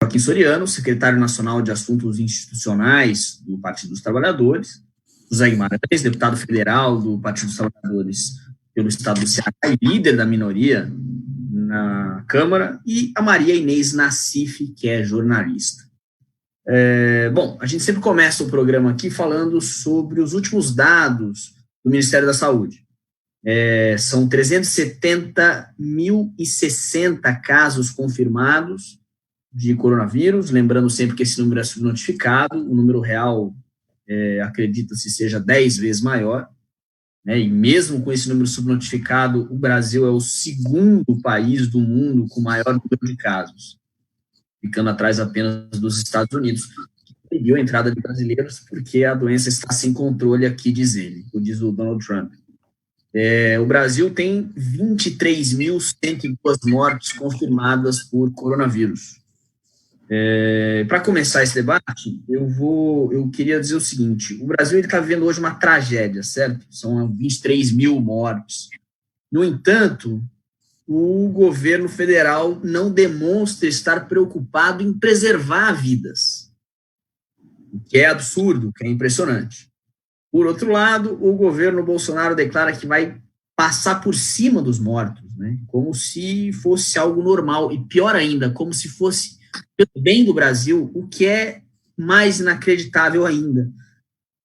Joaquim Soriano, secretário nacional de Assuntos Institucionais do Partido dos Trabalhadores, José Guimarães, deputado federal do Partido dos Trabalhadores pelo Estado do Ceará e líder da minoria na Câmara, e a Maria Inês Nassif, que é jornalista. Bom, a gente sempre começa o programa aqui falando sobre os últimos dados do Ministério da Saúde. São 370.060 casos confirmados de coronavírus, lembrando sempre que esse número é subnotificado, o número real acredita-se seja 10 vezes maior, né, e mesmo com esse número subnotificado, o Brasil é o segundo país do mundo com maior número de casos, ficando atrás apenas dos Estados Unidos, que proibiu a entrada de brasileiros porque a doença está sem controle aqui, diz o Donald Trump. O Brasil tem 23.102 mortes confirmadas por coronavírus. Para começar esse debate, eu queria dizer o seguinte: o Brasil está vivendo hoje uma tragédia, certo? São 23 mil mortes. No entanto, o governo federal não demonstra estar preocupado em preservar vidas, o que é absurdo, o que é impressionante. Por outro lado, o governo Bolsonaro declara que vai passar por cima dos mortos, né? Como se fosse algo normal, e pior ainda, como se fosse pelo bem do Brasil, o que é mais inacreditável ainda.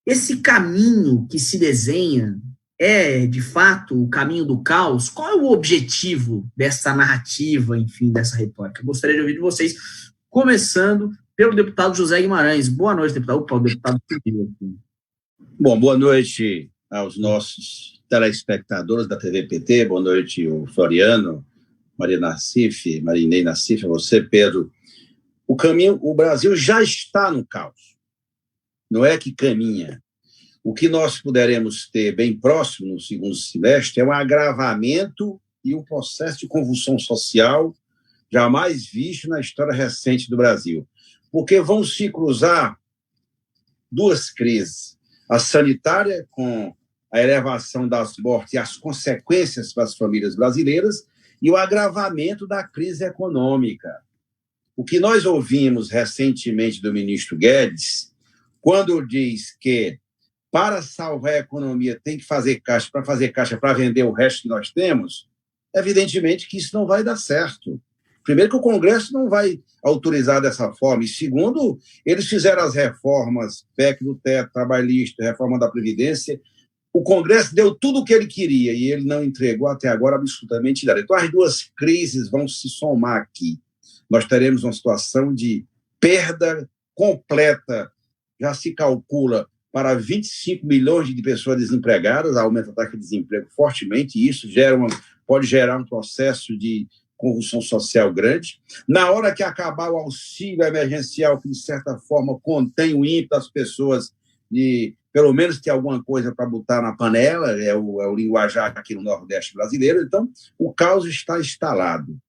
Esse caminho que se desenha é, de fato, o caminho do caos? Qual é o objetivo dessa narrativa, enfim, dessa retórica? Eu gostaria de ouvir de vocês, começando pelo deputado José Guimarães. Boa noite, deputado. Opa, o deputado subiu aqui. Bom, boa noite aos nossos telespectadores da TV PT, boa noite o Floriano, Maria Inês Nassif, a você, Pedro. O Brasil já está no caos, não é que caminha. O que nós poderemos ter bem próximo no segundo semestre é um agravamento e um processo de convulsão social jamais visto na história recente do Brasil, porque vão se cruzar duas crises: a sanitária, com a elevação das mortes e as consequências para as famílias brasileiras, e o agravamento da crise econômica. O que nós ouvimos recentemente do ministro Guedes, quando diz que para salvar a economia tem que fazer caixa para vender o resto que nós temos, evidentemente que isso não vai dar certo. Primeiro, que o Congresso não vai autorizar dessa forma, e segundo, eles fizeram as reformas, PEC do teto trabalhista, reforma da Previdência, o Congresso deu tudo o que ele queria e ele não entregou até agora absolutamente nada. Então, as duas crises vão se somar aqui. Nós teremos uma situação de perda completa, já se calcula para 25 milhões de pessoas desempregadas, aumenta a taxa de desemprego fortemente, e isso pode gerar um processo de convulsão social grande. Na hora que acabar o auxílio emergencial, que de certa forma contém o ímpeto das pessoas de pelo menos ter alguma coisa para botar na panela, é o linguajar aqui no Nordeste brasileiro, então o caos está instalado.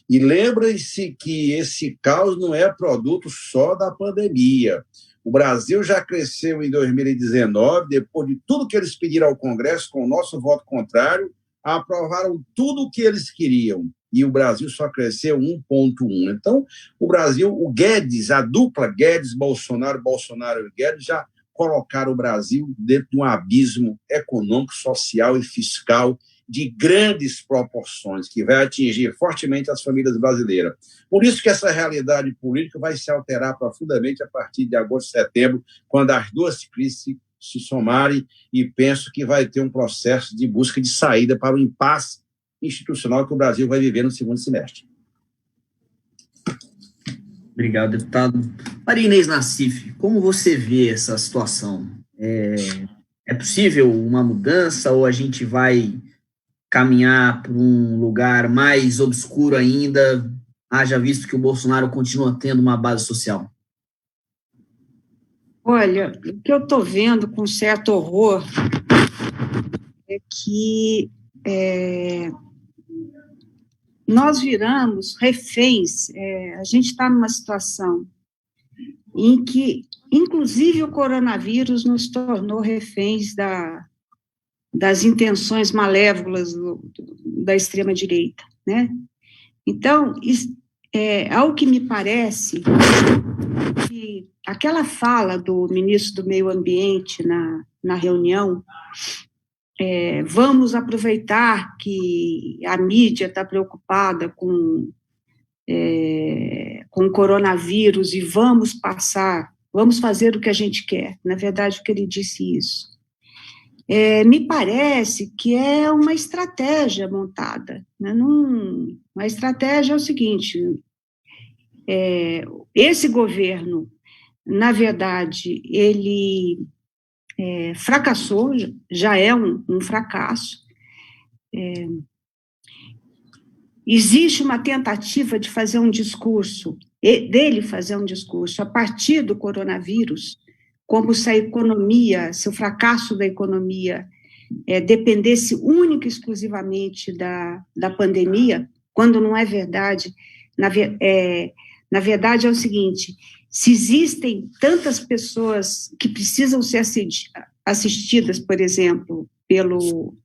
E lembrem-se que esse caos não é produto só da pandemia. O Brasil já cresceu em 2019, depois de tudo que eles pediram ao Congresso, com o nosso voto contrário, aprovaram tudo o que eles queriam. E o Brasil só cresceu 1,1. Então, o Brasil, o Guedes, a dupla Guedes-Bolsonaro, Bolsonaro e Guedes, já colocaram o Brasil dentro de um abismo econômico, social e fiscal de grandes proporções, que vai atingir fortemente as famílias brasileiras. Por isso que essa realidade política vai se alterar profundamente a partir de agosto, setembro, quando as duas crises se somarem, e penso que vai ter um processo de busca de saída para o impasse institucional que o Brasil vai viver no segundo semestre. Obrigado, deputado. Maria Inês Nassif, como você vê essa situação? É possível uma mudança ou a gente vai caminhar para um lugar mais obscuro ainda, haja visto que o Bolsonaro continua tendo uma base social? Olha, o que eu estou vendo com certo horror é que nós viramos reféns, a gente está numa situação em que, inclusive, o coronavírus nos tornou reféns das intenções malévolas da extrema-direita, né? Então, ao que me parece, que aquela fala do ministro do Meio Ambiente na reunião, vamos aproveitar que a mídia está preocupada com o coronavírus e vamos fazer o que a gente quer. Na verdade, o que ele disse isso. Me parece que é uma estratégia montada. Né? A estratégia é o seguinte, esse governo, na verdade, ele fracassou, já é um fracasso. Existe uma tentativa de fazer um discurso, dele fazer um discurso a partir do coronavírus, como se a economia, se o fracasso da economia dependesse única e exclusivamente da pandemia, quando não é verdade. Na verdade é o seguinte, se existem tantas pessoas que precisam ser assistidas, por exemplo, pelo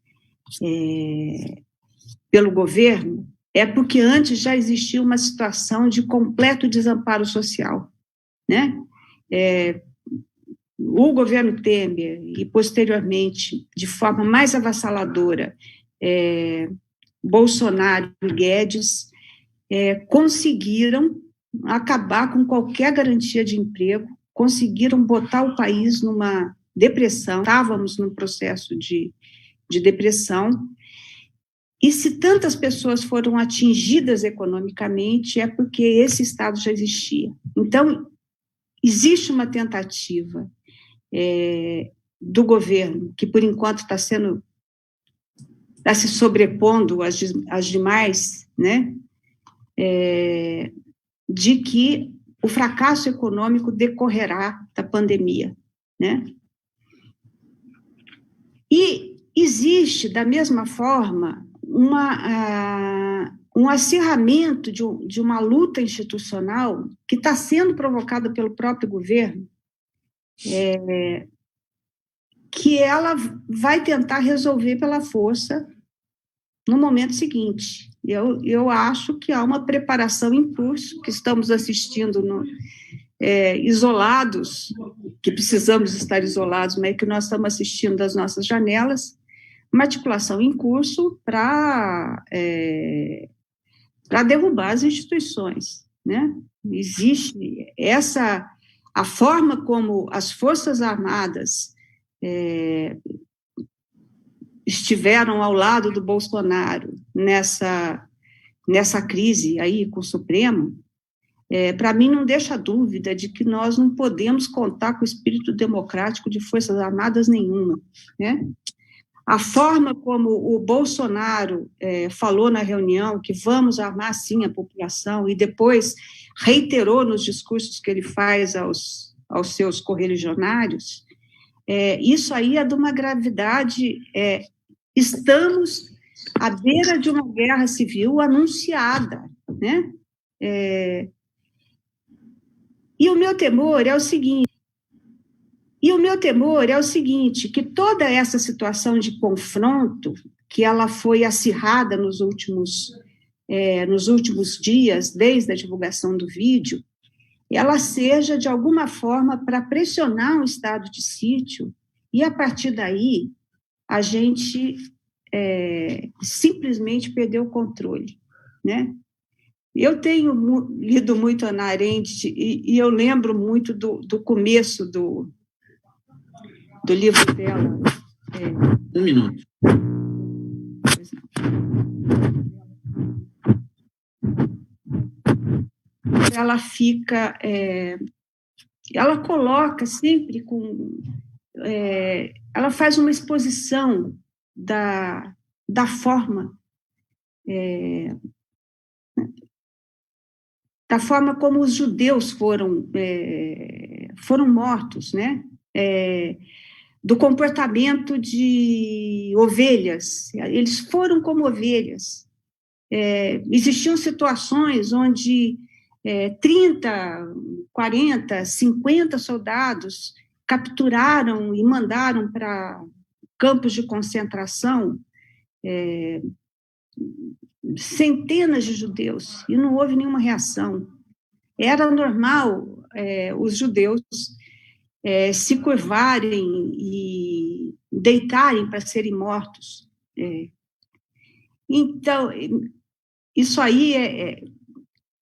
governo, é porque antes já existia uma situação de completo desamparo social, né? O governo Temer, e posteriormente, de forma mais avassaladora, Bolsonaro e Guedes, conseguiram acabar com qualquer garantia de emprego, conseguiram botar o país numa depressão, estávamos num processo de depressão, e se tantas pessoas foram atingidas economicamente, é porque esse Estado já existia. Então, existe uma tentativa do governo, que por enquanto está se sobrepondo às demais, né, de que o fracasso econômico decorrerá da pandemia, né? E existe, da mesma forma, um acirramento de uma luta institucional que está sendo provocada pelo próprio governo, que ela vai tentar resolver pela força no momento seguinte. Eu acho que há uma preparação em curso, que estamos assistindo isolados, que precisamos estar isolados, mas que nós estamos assistindo das nossas janelas, uma articulação em curso para derrubar as instituições, né? Existe a forma como as Forças Armadas estiveram ao lado do Bolsonaro nessa crise aí com o Supremo, para mim não deixa dúvida de que nós não podemos contar com o espírito democrático de Forças Armadas nenhuma, né? A forma como o Bolsonaro falou na reunião que vamos armar sim a população e depois reiterou nos discursos que ele faz aos seus correligionários, isso aí é de uma gravidade. Estamos à beira de uma guerra civil anunciada, né? E o meu temor é o seguinte, que toda essa situação de confronto, que ela foi acirrada nos últimos dias, desde a divulgação do vídeo, ela seja, de alguma forma, para pressionar um estado de sítio, e, a partir daí, a gente simplesmente perdeu o controle, né? Eu tenho lido muito Hannah Arendt, e eu lembro muito do começo do livro dela. Um minuto. Ela fica, ela coloca sempre ela faz uma exposição da forma como os judeus foram mortos, né? Do comportamento de ovelhas. Eles foram como ovelhas. Existiam situações onde 30, 40, 50 soldados capturaram e mandaram para campos de concentração centenas de judeus, e não houve nenhuma reação. Era normal os judeus se curvarem e deitarem para serem mortos. Então, isso aí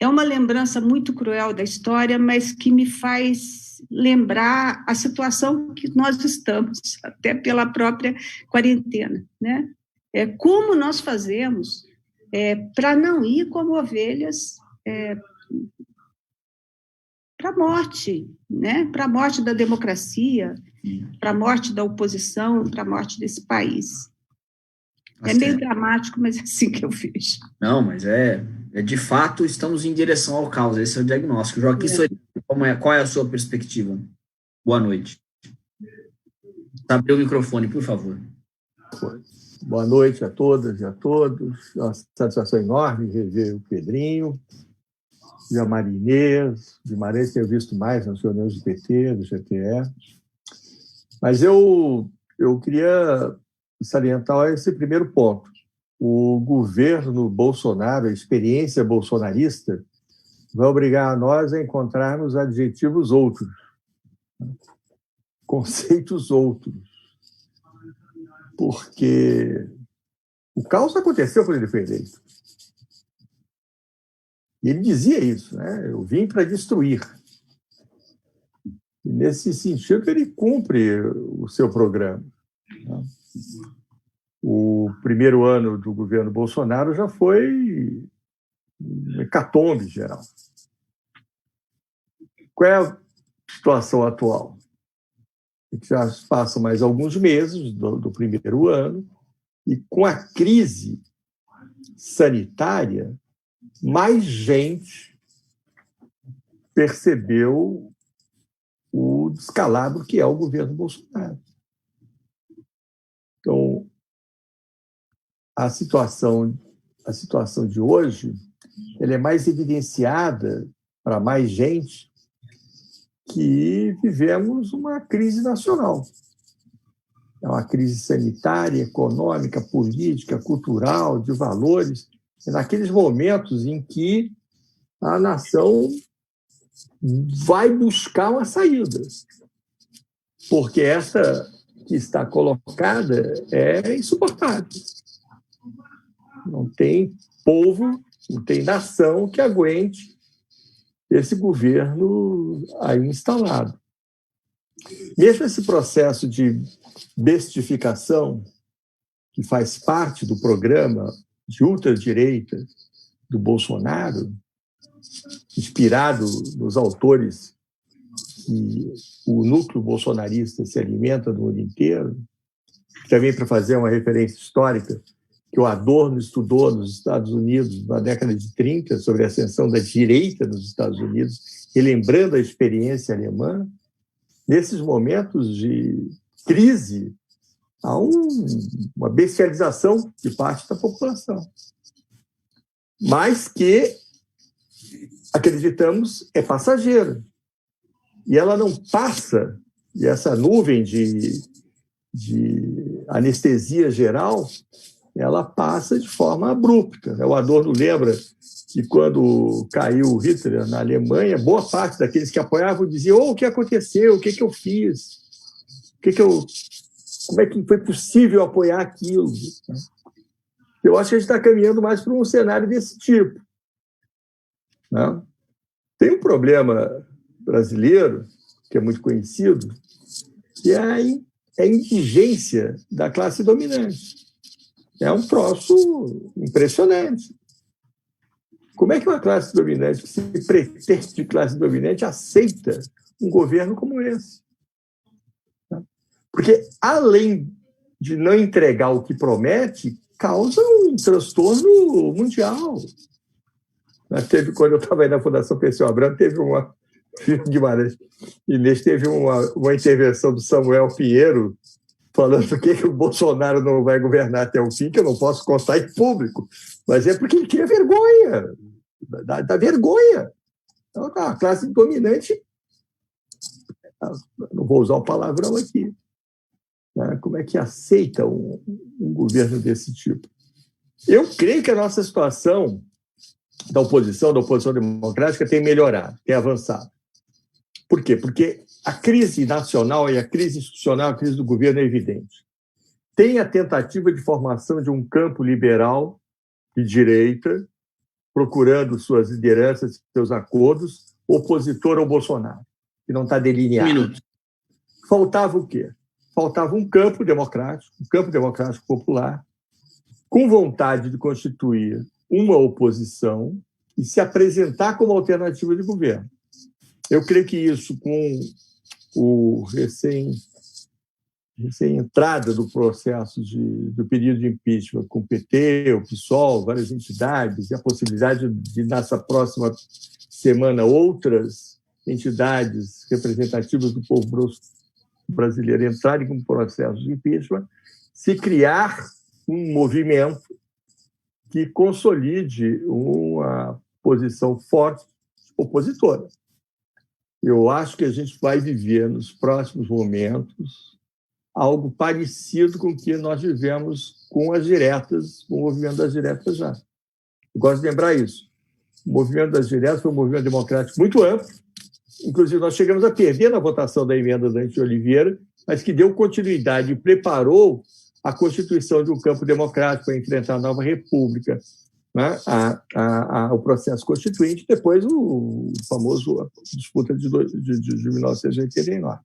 é uma lembrança muito cruel da história, mas que me faz lembrar a situação que nós estamos, até pela própria quarentena, né? Como nós fazemos para não ir como ovelhas para a morte, né? Para a morte da democracia, para a morte da oposição, para a morte desse país. É meio dramático, mas é assim que eu vejo. Não, mas de fato, estamos em direção ao caos, esse é o diagnóstico. Joaquim, qual é a sua perspectiva? Boa noite. Abre o microfone, por favor. Boa noite a todas e a todos. É uma satisfação enorme rever o Pedrinho e a Marinês. Guimarães tenho visto mais nas reuniões do PT, do GTE. Mas eu queria salientar esse primeiro ponto. O governo Bolsonaro, a experiência bolsonarista, vai obrigar a nós a encontrarmos adjetivos outros, conceitos outros. Porque o caos aconteceu quando ele foi eleito. E ele dizia isso, né? Eu vim para destruir. E, nesse sentido, ele cumpre o seu programa. O primeiro ano do governo Bolsonaro já foi um hecatombe geral. Qual é a situação atual? Já passam mais alguns meses do primeiro ano, e com a crise sanitária, mais gente percebeu o descalabro que é o governo Bolsonaro. Então, a situação de hoje ela é mais evidenciada para mais gente que vivemos uma crise nacional. É uma crise sanitária, econômica, política, cultural, de valores. É naqueles momentos em que a nação vai buscar uma saída. Porque essa que está colocada é insuportável. Não tem povo, não tem nação que aguente esse governo aí instalado. Mesmo esse processo de bestificação, que faz parte do programa de ultradireita do Bolsonaro, inspirado nos autores que o núcleo bolsonarista se alimenta do mundo inteiro, também para fazer uma referência histórica que o Adorno estudou nos Estados Unidos na década de 30 sobre a ascensão da direita nos Estados Unidos, relembrando a experiência alemã. Nesses momentos de crise, há uma bestialização de parte da população. Mas que, acreditamos, é passageira. E ela não passa, e essa nuvem de anestesia geral, ela passa de forma abrupta. O Adorno lembra que quando caiu Hitler na Alemanha, boa parte daqueles que apoiavam diziam: o que aconteceu? O que eu fiz? Como é que foi possível apoiar aquilo? Eu acho que a gente está caminhando mais para um cenário desse tipo. Né? Tem um problema brasileiro, que é muito conhecido, que é a indigência da classe dominante. É um troço impressionante. Como é que uma classe dominante, que se pretende de classe dominante, aceita um governo como esse? Porque, além de não entregar o que promete, causa um transtorno mundial. Quando eu estava aí na Fundação Perseu Abramo, teve uma Guimarães Inês teve uma intervenção do Samuel Pinheiro falando que o Bolsonaro não vai governar até o fim, que eu não posso contar em público, mas é porque ele cria vergonha, dá vergonha. Então, a classe dominante, não vou usar o palavrão aqui, né? Como é que aceita um governo desse tipo? Eu creio que a nossa situação da oposição democrática, tem melhorado, tem avançado. Por quê? Porque a crise nacional e a crise institucional, a crise do governo é evidente. Tem a tentativa de formação de um campo liberal de direita, procurando suas lideranças, seus acordos, opositor ao Bolsonaro, que não está delineado. Faltava o quê? Faltava um campo democrático popular, com vontade de constituir uma oposição e se apresentar como alternativa de governo. Eu creio que isso, com o recém-entrada do processo do período de impeachment com o PT, o PSOL, várias entidades, e a possibilidade de, nessa próxima semana, outras entidades representativas do povo brasileiro entrarem com o processo de impeachment, se criar um movimento que consolide uma posição forte opositora. Eu acho que a gente vai viver nos próximos momentos algo parecido com o que nós vivemos com as diretas, com o movimento das diretas já. Eu gosto de lembrar isso. O movimento das diretas foi um movimento democrático muito amplo, inclusive nós chegamos a perder na votação da emenda da Dante Oliveira, mas que deu continuidade e preparou a constituição de um campo democrático para enfrentar a nova república, né? O processo constituinte, depois o famoso disputa de 1989.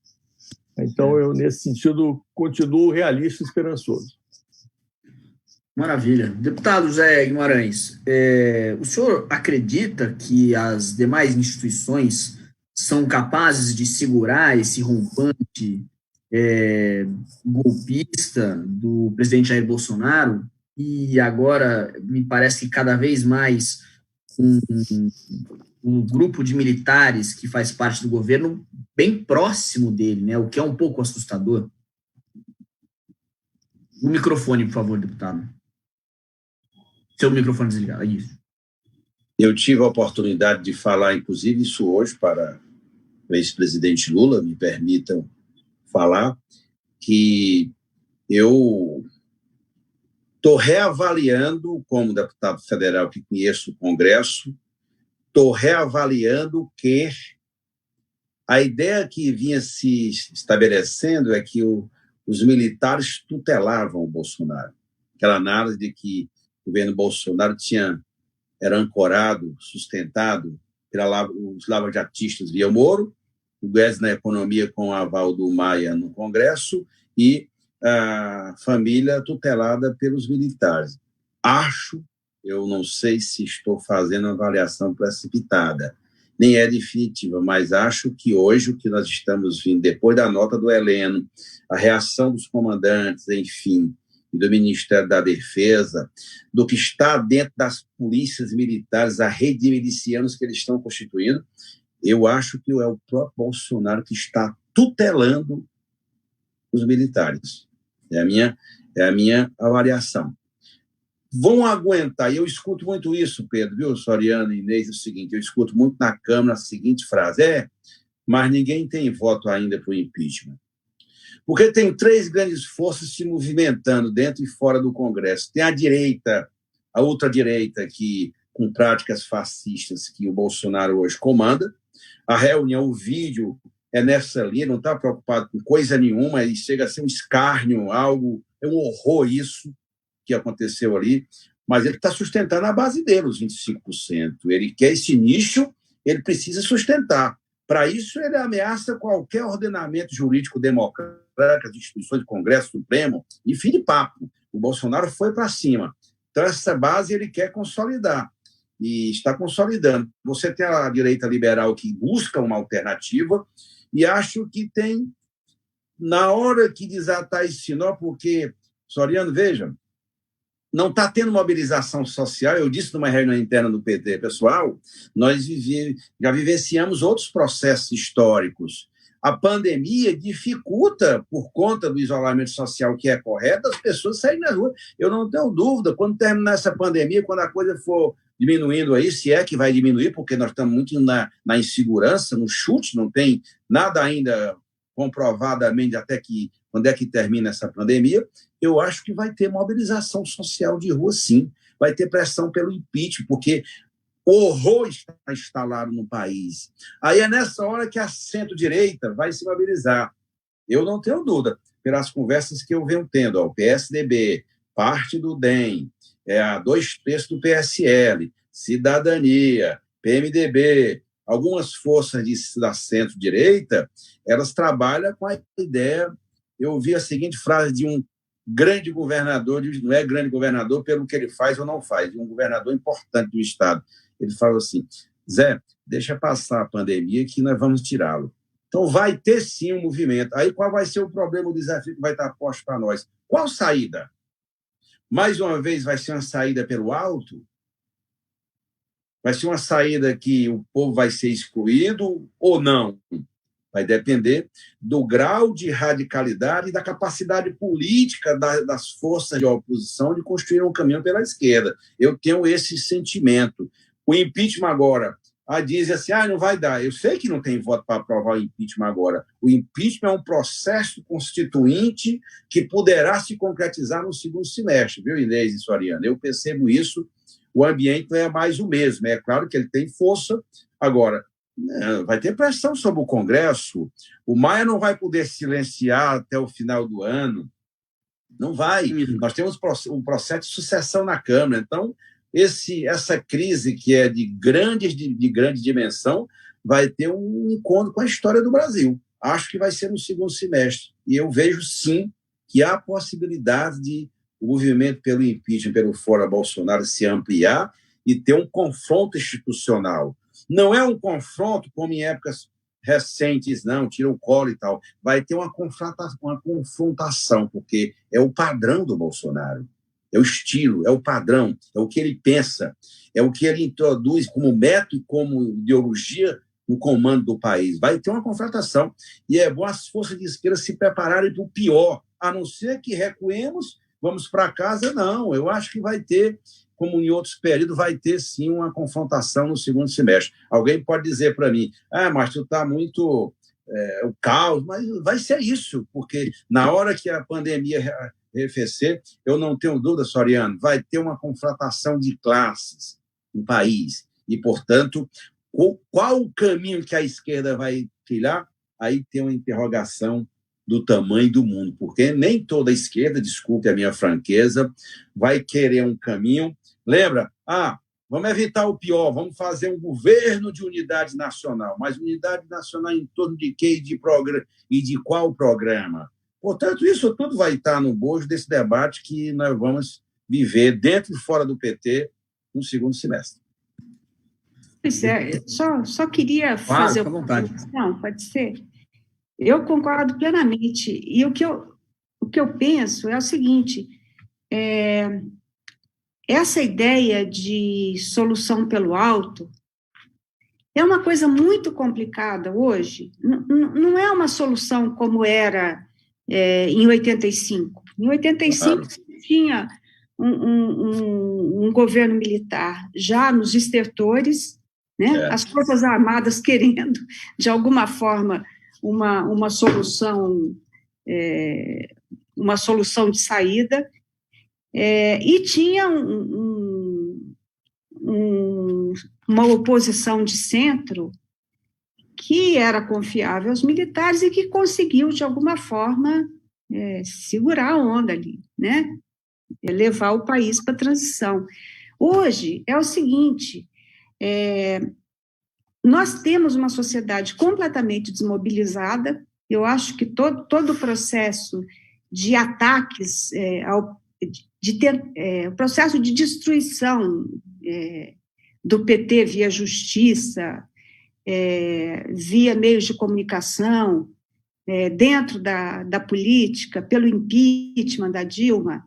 Então, eu, nesse sentido, continuo realista e esperançoso. Maravilha. Deputado Zé Guimarães, o senhor acredita que as demais instituições são capazes de segurar esse rompante golpista do presidente Jair Bolsonaro? E agora, me parece que cada vez mais um grupo de militares que faz parte do governo bem próximo dele, né? O que é um pouco assustador. O microfone, por favor, deputado. Seu microfone desligado, é isso. Eu tive a oportunidade de falar, inclusive, isso hoje para o ex-presidente Lula, me permitam falar, que eu estou reavaliando, como deputado federal que conheço o Congresso, estou reavaliando que a ideia que vinha se estabelecendo é que os militares tutelavam o Bolsonaro. Aquela análise de que o governo Bolsonaro era ancorado, sustentado pelos lavajatistas via Moro, o Guedes na economia com o aval do Maia no Congresso e a família tutelada pelos militares. Eu não sei se estou fazendo uma avaliação precipitada, nem é definitiva, mas acho que hoje o que nós estamos vendo, depois da nota do Heleno, a reação dos comandantes, enfim, do Ministério da Defesa, do que está dentro das polícias militares, a rede de milicianos que eles estão constituindo, eu acho que é o próprio Bolsonaro que está tutelando os militares. É a minha avaliação. Vão aguentar, e eu escuto muito isso, Pedro, viu, Soriano e Inês, é o seguinte, eu escuto muito na Câmara a seguinte frase, mas ninguém tem voto ainda para o impeachment. Porque tem três grandes forças se movimentando dentro e fora do Congresso. Tem a direita, a ultradireita, que, com práticas fascistas que o Bolsonaro hoje comanda. A reunião, o vídeo é nessa linha, não está preocupado com coisa nenhuma, e chega a ser um escárnio, é um horror isso que aconteceu ali, mas ele está sustentando a base dele, os 25%. Ele quer esse nicho, ele precisa sustentar. Para isso, ele ameaça qualquer ordenamento jurídico democrático, as instituições do Congresso Supremo, e fim de papo. O Bolsonaro foi para cima. Então, essa base ele quer consolidar, e está consolidando. Você tem a direita liberal que busca uma alternativa, e acho que tem, na hora que desatar esse sinal, porque, Soriano, veja, não está tendo mobilização social. Eu disse numa reunião interna do PT, pessoal, nós já vivenciamos outros processos históricos. A pandemia dificulta, por conta do isolamento social que é correto, as pessoas saírem na rua. Eu não tenho dúvida, quando terminar essa pandemia, quando a coisa for diminuindo aí, se é que vai diminuir, porque nós estamos muito na insegurança, no chute, não tem nada ainda comprovadamente até que quando é que termina essa pandemia, eu acho que vai ter mobilização social de rua, sim, vai ter pressão pelo impeachment, porque o horror está instalado no país. Aí é nessa hora que a centro-direita vai se mobilizar. Eu não tenho dúvida, pelas conversas que eu venho tendo, o PSDB, parte do DEM, 2/3 do PSL, Cidadania, PMDB, algumas forças da centro-direita, elas trabalham com a ideia. Eu ouvi a seguinte frase de um grande governador, não é grande governador pelo que ele faz ou não faz, de um governador importante do Estado. Ele falou assim: Zé, deixa passar a pandemia que nós vamos tirá-lo. Então, vai ter sim um movimento. Aí, qual vai ser o problema, o desafio que vai estar posto para nós? Qual saída? Mais uma vez, vai ser uma saída pelo alto? Vai ser uma saída que o povo vai ser excluído ou não? Vai depender do grau de radicalidade e da capacidade política das forças de oposição de construir um caminho pela esquerda. Eu tenho esse sentimento. O impeachment agora, diz assim, não vai dar. Eu sei que não tem voto para aprovar o impeachment agora. O impeachment é um processo constituinte que poderá se concretizar no segundo semestre, viu, Inês e Soriano? Eu percebo isso. O ambiente não é mais o mesmo. É claro que ele tem força. Agora, vai ter pressão sobre o Congresso. O Maia não vai poder silenciar até o final do ano. Não vai. Nós temos um processo de sucessão na Câmara. Então, essa crise que é de grande dimensão vai ter um encontro com a história do Brasil. Acho que vai ser no segundo semestre. E eu vejo, sim, que há possibilidade de o movimento pelo impeachment, pelo fora Bolsonaro se ampliar e ter um confronto institucional. Não é um confronto como em épocas recentes, não, tira o colo e tal. Vai ter uma confrontação, porque é o padrão do Bolsonaro. É o estilo, é o padrão, é o que ele pensa, é o que ele introduz como método e como ideologia no comando do país. Vai ter uma confrontação. E é bom as forças de esquerda se prepararem para o pior, a não ser que recuemos, vamos para casa. Não, eu acho que vai ter, como em outros períodos, vai ter sim uma confrontação no segundo semestre. Alguém pode dizer para mim, mas tu está muito o caos, mas vai ser isso, porque na hora que a pandemia arrefecer, eu não tenho dúvida, Soriano, vai ter uma confrontação de classes no país. E, portanto, qual o caminho que a esquerda vai trilhar? Aí tem uma interrogação do tamanho do mundo, porque nem toda a esquerda, desculpe a minha franqueza, vai querer um caminho. Lembra? Vamos evitar o pior, vamos fazer um governo de unidade nacional. Mas unidade nacional em torno de quê e de qual programa? Portanto, isso tudo vai estar no bojo desse debate que nós vamos viver dentro e fora do PT no segundo semestre. Pois é, só queria fazer uma observação, pode ser? Eu concordo plenamente. E o que eu penso é o seguinte, essa ideia de solução pelo alto é uma coisa muito complicada hoje. Não é uma solução como era em 85. Em 85, claro, tinha um governo militar já nos estertores, né? As Forças Armadas querendo, de alguma forma, uma solução de saída, e tinha uma oposição de centro que era confiável aos militares e que conseguiu, de alguma forma, segurar a onda ali, né? Levar o país para a transição. Hoje é o seguinte, nós temos uma sociedade completamente desmobilizada. Eu acho que todo o processo de ataques, o processo de destruição do PT via justiça, via meios de comunicação, dentro da política, pelo impeachment da Dilma,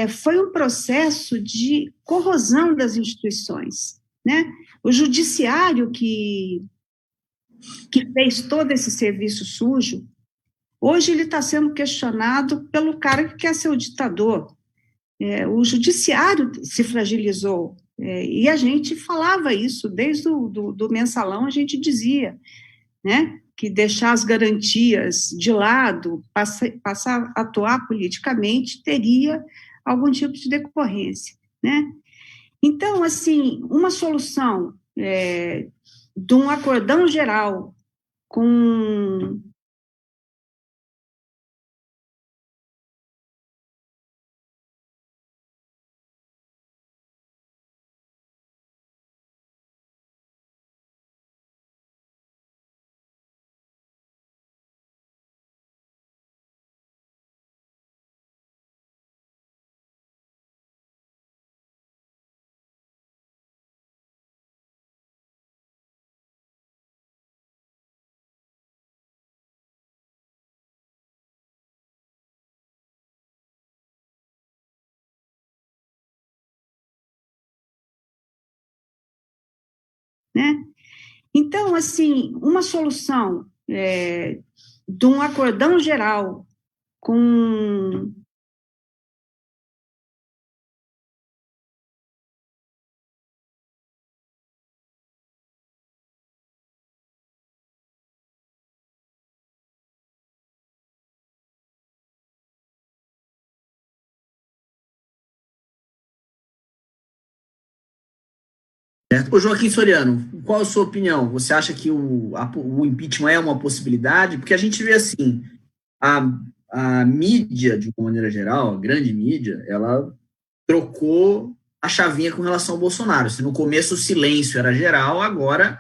foi um processo de corrosão das instituições, né? O judiciário que fez todo esse serviço sujo, hoje ele está sendo questionado pelo cara que quer ser o ditador. O judiciário se fragilizou, e a gente falava isso, desde do mensalão a gente dizia, né, que deixar as garantias de lado, passar a atuar politicamente, teria algum tipo de decorrência. né? Então, assim, uma solução de um acordão geral com... né? Então, assim, uma solução de um acordão geral com... Ô, Joaquim Soriano, qual a sua opinião? Você acha que o impeachment é uma possibilidade? Porque a gente vê assim, a mídia, de uma maneira geral, a grande mídia, ela trocou a chavinha com relação ao Bolsonaro. Se no começo o silêncio era geral, agora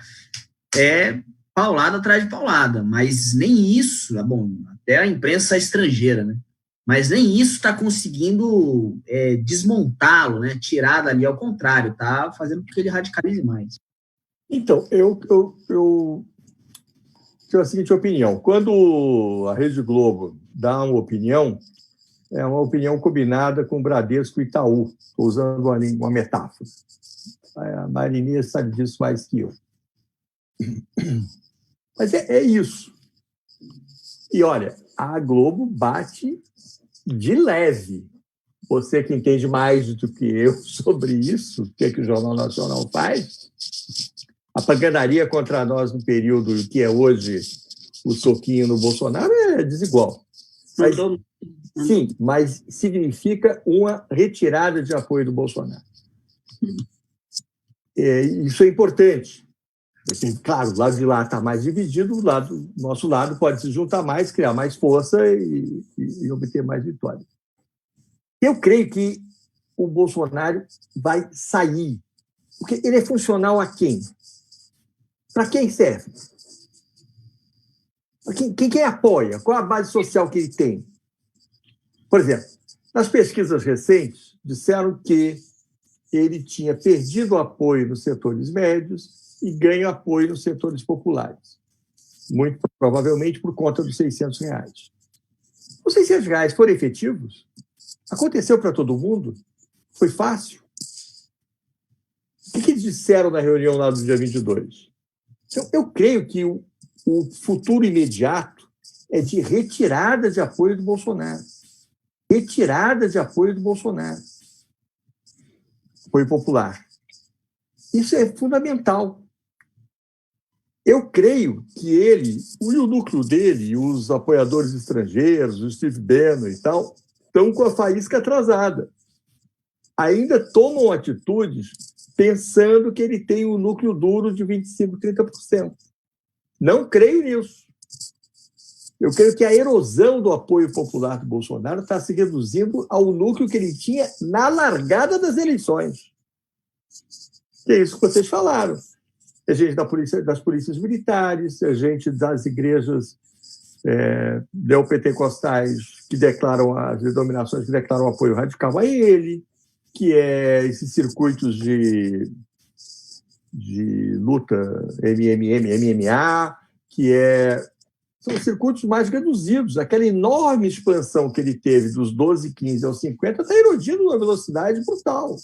é paulada atrás de paulada. Mas nem isso, bom, até a imprensa estrangeira, né? Mas nem isso está conseguindo desmontá-lo, né? Tirar dali, ao contrário, está fazendo com que ele radicalize mais. Então, eu tenho a seguinte opinião. Quando a Rede Globo dá uma opinião, é uma opinião combinada com o Bradesco e Itaú. Estou usando uma metáfora. A Marinês sabe disso mais que eu. Mas é isso. E, olha, a Globo bate de leve. Você que entende mais do que eu sobre isso, o que o Jornal Nacional faz, a pancadaria contra nós no período que é hoje o soquinho no Bolsonaro é desigual. Mas, sim, mas significa uma retirada de apoio do Bolsonaro. Isso é importante. Assim, claro, o lado de lá está mais dividido, o nosso lado pode se juntar mais, criar mais força e obter mais vitórias. Eu creio que o Bolsonaro vai sair, porque ele é funcional a quem? Para quem serve? Quem apoia? Qual a base social que ele tem? Por exemplo, nas pesquisas recentes, disseram que ele tinha perdido apoio nos setores médios e ganho apoio nos setores populares. Muito provavelmente por conta dos R$600. Os R$600 foram efetivos? Aconteceu para todo mundo? Foi fácil? O que eles disseram na reunião lá do dia 22? Então, eu creio que o futuro imediato é de retirada de apoio do Bolsonaro. Retirada de apoio do Bolsonaro. Apoio popular. Isso é fundamental. Eu creio que ele, o núcleo dele, os apoiadores estrangeiros, o Steve Bannon e tal, estão com a faísca atrasada. Ainda tomam atitudes pensando que ele tem um núcleo duro de 25%, 30%. Não creio nisso. Eu creio que a erosão do apoio popular do Bolsonaro está se reduzindo ao núcleo que ele tinha na largada das eleições. Que é isso que vocês falaram. É gente das polícias militares, é gente das igrejas neopentecostais que declaram, as denominações que declaram apoio radical a ele, que é esses circuitos de luta MMA, que são circuitos mais reduzidos. Aquela enorme expansão que ele teve dos 12, 15 aos 50 está erodindo uma velocidade brutal.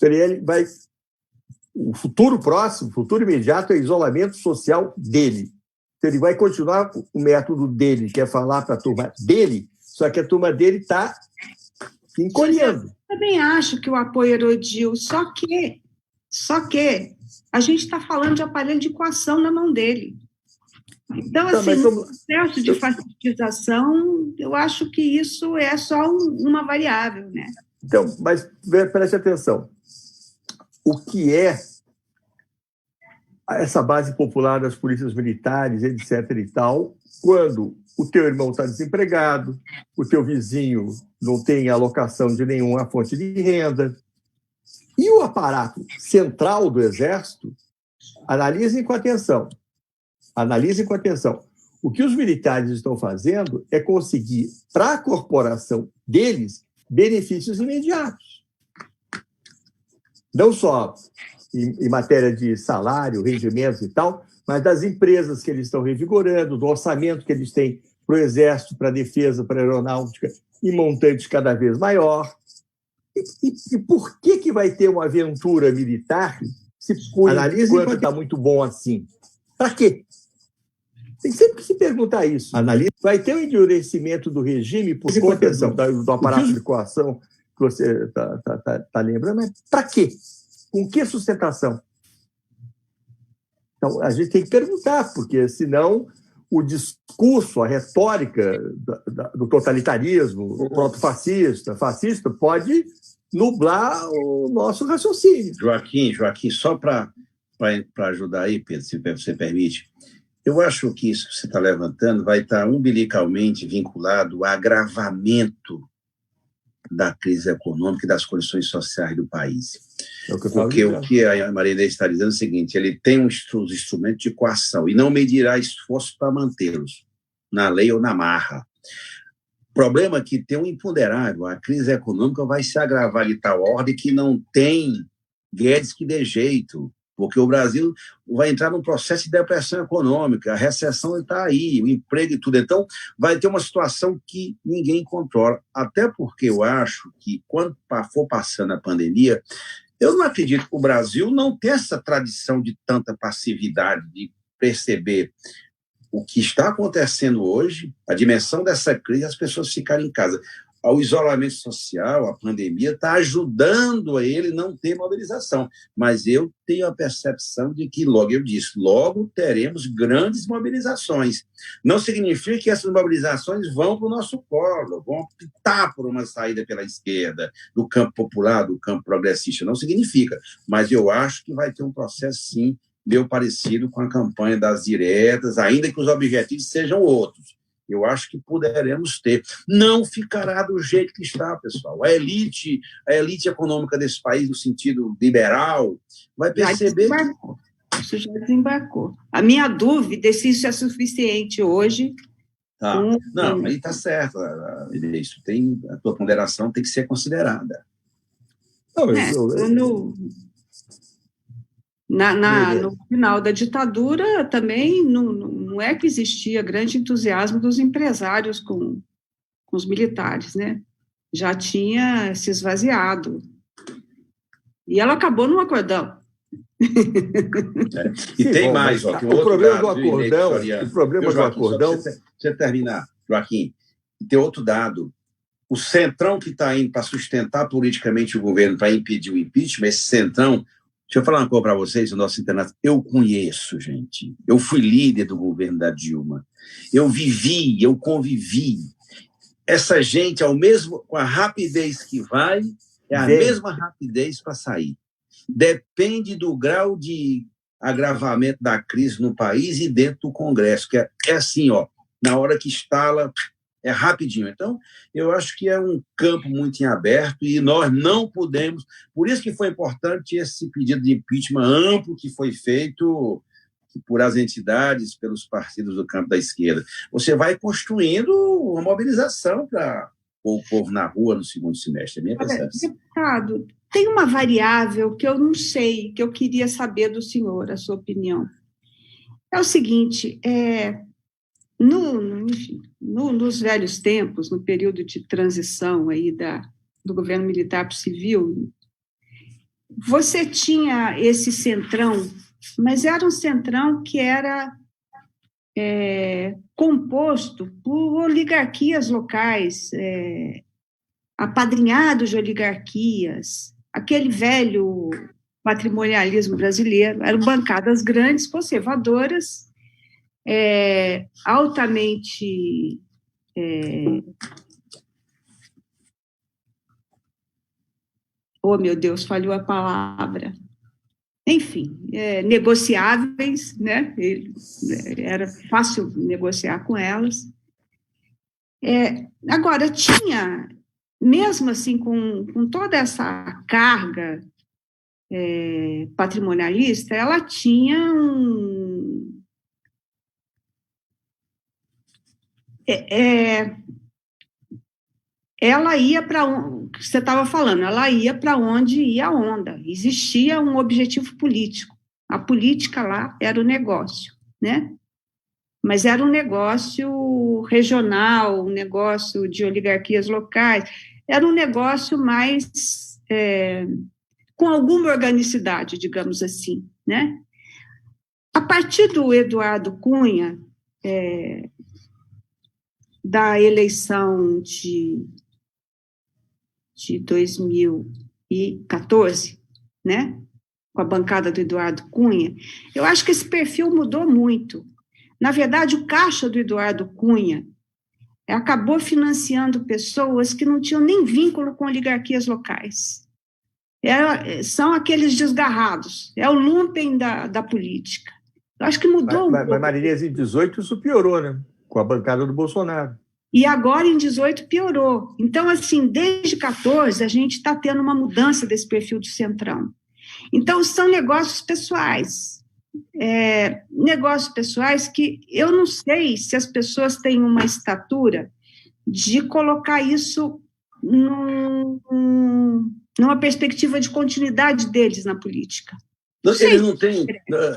Ele vai... O futuro próximo, o futuro imediato é isolamento social dele. Então, ele vai continuar o método dele, que é falar para a turma dele, só que a turma dele está encolhendo. Eu também acho que o apoio erodiu, só que a gente está falando de aparelho de coação na mão dele. Então, assim, o processo de fascistização, eu acho que isso é só uma variável, né? Então, mas preste atenção. O que é essa base popular das polícias militares, etc. e tal, quando o teu irmão está desempregado, o teu vizinho não tem alocação de nenhuma fonte de renda, e o aparato central do Exército, analisem com atenção. Analisem com atenção. O que os militares estão fazendo é conseguir, para a corporação deles, benefícios imediatos. Não só em matéria de salário, rendimentos e tal, mas das empresas que eles estão revigorando, do orçamento que eles têm para o Exército, para a Defesa, para a Aeronáutica, em montante cada vez maior. E por que vai ter uma aventura militar se analisa enquanto está muito bom assim? Para quê? Tem sempre que se perguntar isso. Analisa. Vai ter um endurecimento do regime por conta do aparato de coação que você está lembrando, mas para quê? Com que sustentação? Então, a gente tem que perguntar, porque senão o discurso, a retórica do totalitarismo, o proto-fascista, fascista, pode nublar o nosso raciocínio. Joaquim, só para ajudar aí, Pedro, se você permite, eu acho que isso que você está levantando vai estar umbilicalmente vinculado ao agravamento da crise econômica e das condições sociais do país. Porque o que a Marinês está dizendo é o seguinte, ele tem os instrumentos de coação e não medirá esforço para mantê-los, na lei ou na marra. O problema é que tem um imponderável, a crise econômica vai se agravar de tal ordem que não tem Guedes que dê jeito, porque o Brasil vai entrar num processo de depressão econômica, a recessão está aí, o emprego e tudo. Então, vai ter uma situação que ninguém controla. Até porque eu acho que, quando for passando a pandemia, eu não acredito que o Brasil não tenha essa tradição de tanta passividade, de perceber o que está acontecendo hoje, a dimensão dessa crise, as pessoas ficarem em casa. O isolamento social, a pandemia, está ajudando a ele não ter mobilização. Mas eu tenho a percepção de que, logo teremos grandes mobilizações. Não significa que essas mobilizações vão para o nosso colo, vão optar por uma saída pela esquerda, do campo popular, do campo progressista. Não significa. Mas eu acho que vai ter um processo, sim, meio parecido com a campanha das diretas, ainda que os objetivos sejam outros. Eu acho que poderemos ter. Não ficará do jeito que está, pessoal. A elite econômica desse país, no sentido liberal, vai perceber... Isso já desembarcou. A minha dúvida é se isso é suficiente hoje. Tá. Não, aí está certo. Isso a tua ponderação tem que ser considerada. No final da ditadura também não é que existia grande entusiasmo dos empresários com os militares, né? Já tinha se esvaziado. E ela acabou num acordão. E sim, tem mais, ó, tem o problema do acordão. Você terminar, Joaquim, tem outro dado. O centrão que está indo para sustentar politicamente o governo, para impedir o impeachment, esse centrão. Deixa eu falar uma coisa para vocês, o nosso internato. Eu conheço, gente. Eu fui líder do governo da Dilma. Eu vivi, eu convivi. Essa gente, com a rapidez que vai, é a mesma rapidez para sair. Depende do grau de agravamento da crise no país e dentro do Congresso, que é assim, ó, na hora que instala, é rapidinho. Então, eu acho que é um campo muito em aberto e nós não podemos... Por isso que foi importante esse pedido de impeachment amplo que foi feito por as entidades, pelos partidos do campo da esquerda. Você vai construindo uma mobilização para o povo na rua no segundo semestre. É minha percepção. Deputado, tem uma variável que eu não sei, que eu queria saber do senhor, a sua opinião. É o seguinte, nos velhos tempos, no período de transição aí do governo militar para o civil, você tinha esse centrão, mas era um centrão que era composto por oligarquias locais, apadrinhados de oligarquias, aquele velho patrimonialismo brasileiro, eram bancadas grandes, conservadoras, altamente oh meu Deus, falhou a palavra, enfim, negociáveis, né? Era fácil negociar com elas. Agora, tinha, mesmo assim, com toda essa carga patrimonialista, ela tinha ela ia para onde você estava falando, ela ia para onde ia a onda. Existia um objetivo político. A política lá era o negócio, né? Mas era um negócio regional, um negócio de oligarquias locais, era um negócio mais com alguma organicidade, digamos assim, né? A partir do Eduardo Cunha, da eleição de 2014, né, com a bancada do Eduardo Cunha, eu acho que esse perfil mudou muito. Na verdade, o caixa do Eduardo Cunha acabou financiando pessoas que não tinham nem vínculo com oligarquias locais. São aqueles desgarrados, é o lumpen da política. Eu acho que mudou Mas Marinês, em 18 isso piorou, né? Com a bancada do Bolsonaro. E agora, em 18, piorou. Então, assim, desde 14, a gente está tendo uma mudança desse perfil do Centrão. Então, são negócios pessoais. Negócios pessoais que eu não sei se as pessoas têm uma estatura de colocar isso numa perspectiva de continuidade deles na política. Eles não têm...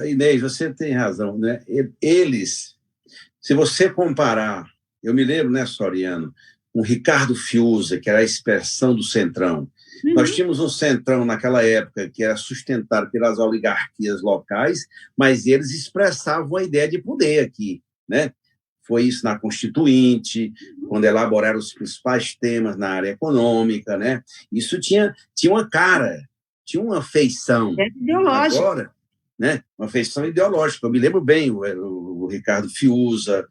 Inês, você tem razão, né? Eles, se você comparar... Eu me lembro, né, Soriano, o Ricardo Fiuza, que era a expressão do Centrão. Uhum. Nós tínhamos um Centrão naquela época que era sustentado pelas oligarquias locais, mas eles expressavam a ideia de poder aqui, né? Foi isso na Constituinte, quando elaboraram os principais temas na área econômica, né? Isso tinha uma cara, tinha uma feição. Ideológica. Agora, né? Uma feição ideológica. Eu me lembro bem o Ricardo Fiuza.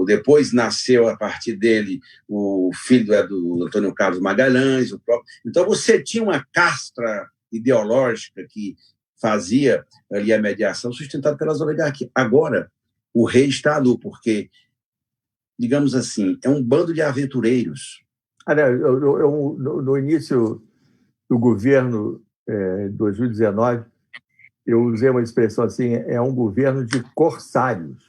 Depois nasceu, a partir dele, o filho do Antônio Carlos Magalhães, o próprio. Então, você tinha uma castra ideológica que fazia ali a mediação sustentada pelas oligarquias. Agora, o rei está nu, porque, digamos assim, é um bando de aventureiros. No início do governo, 2019, eu usei uma expressão assim, é um governo de corsários.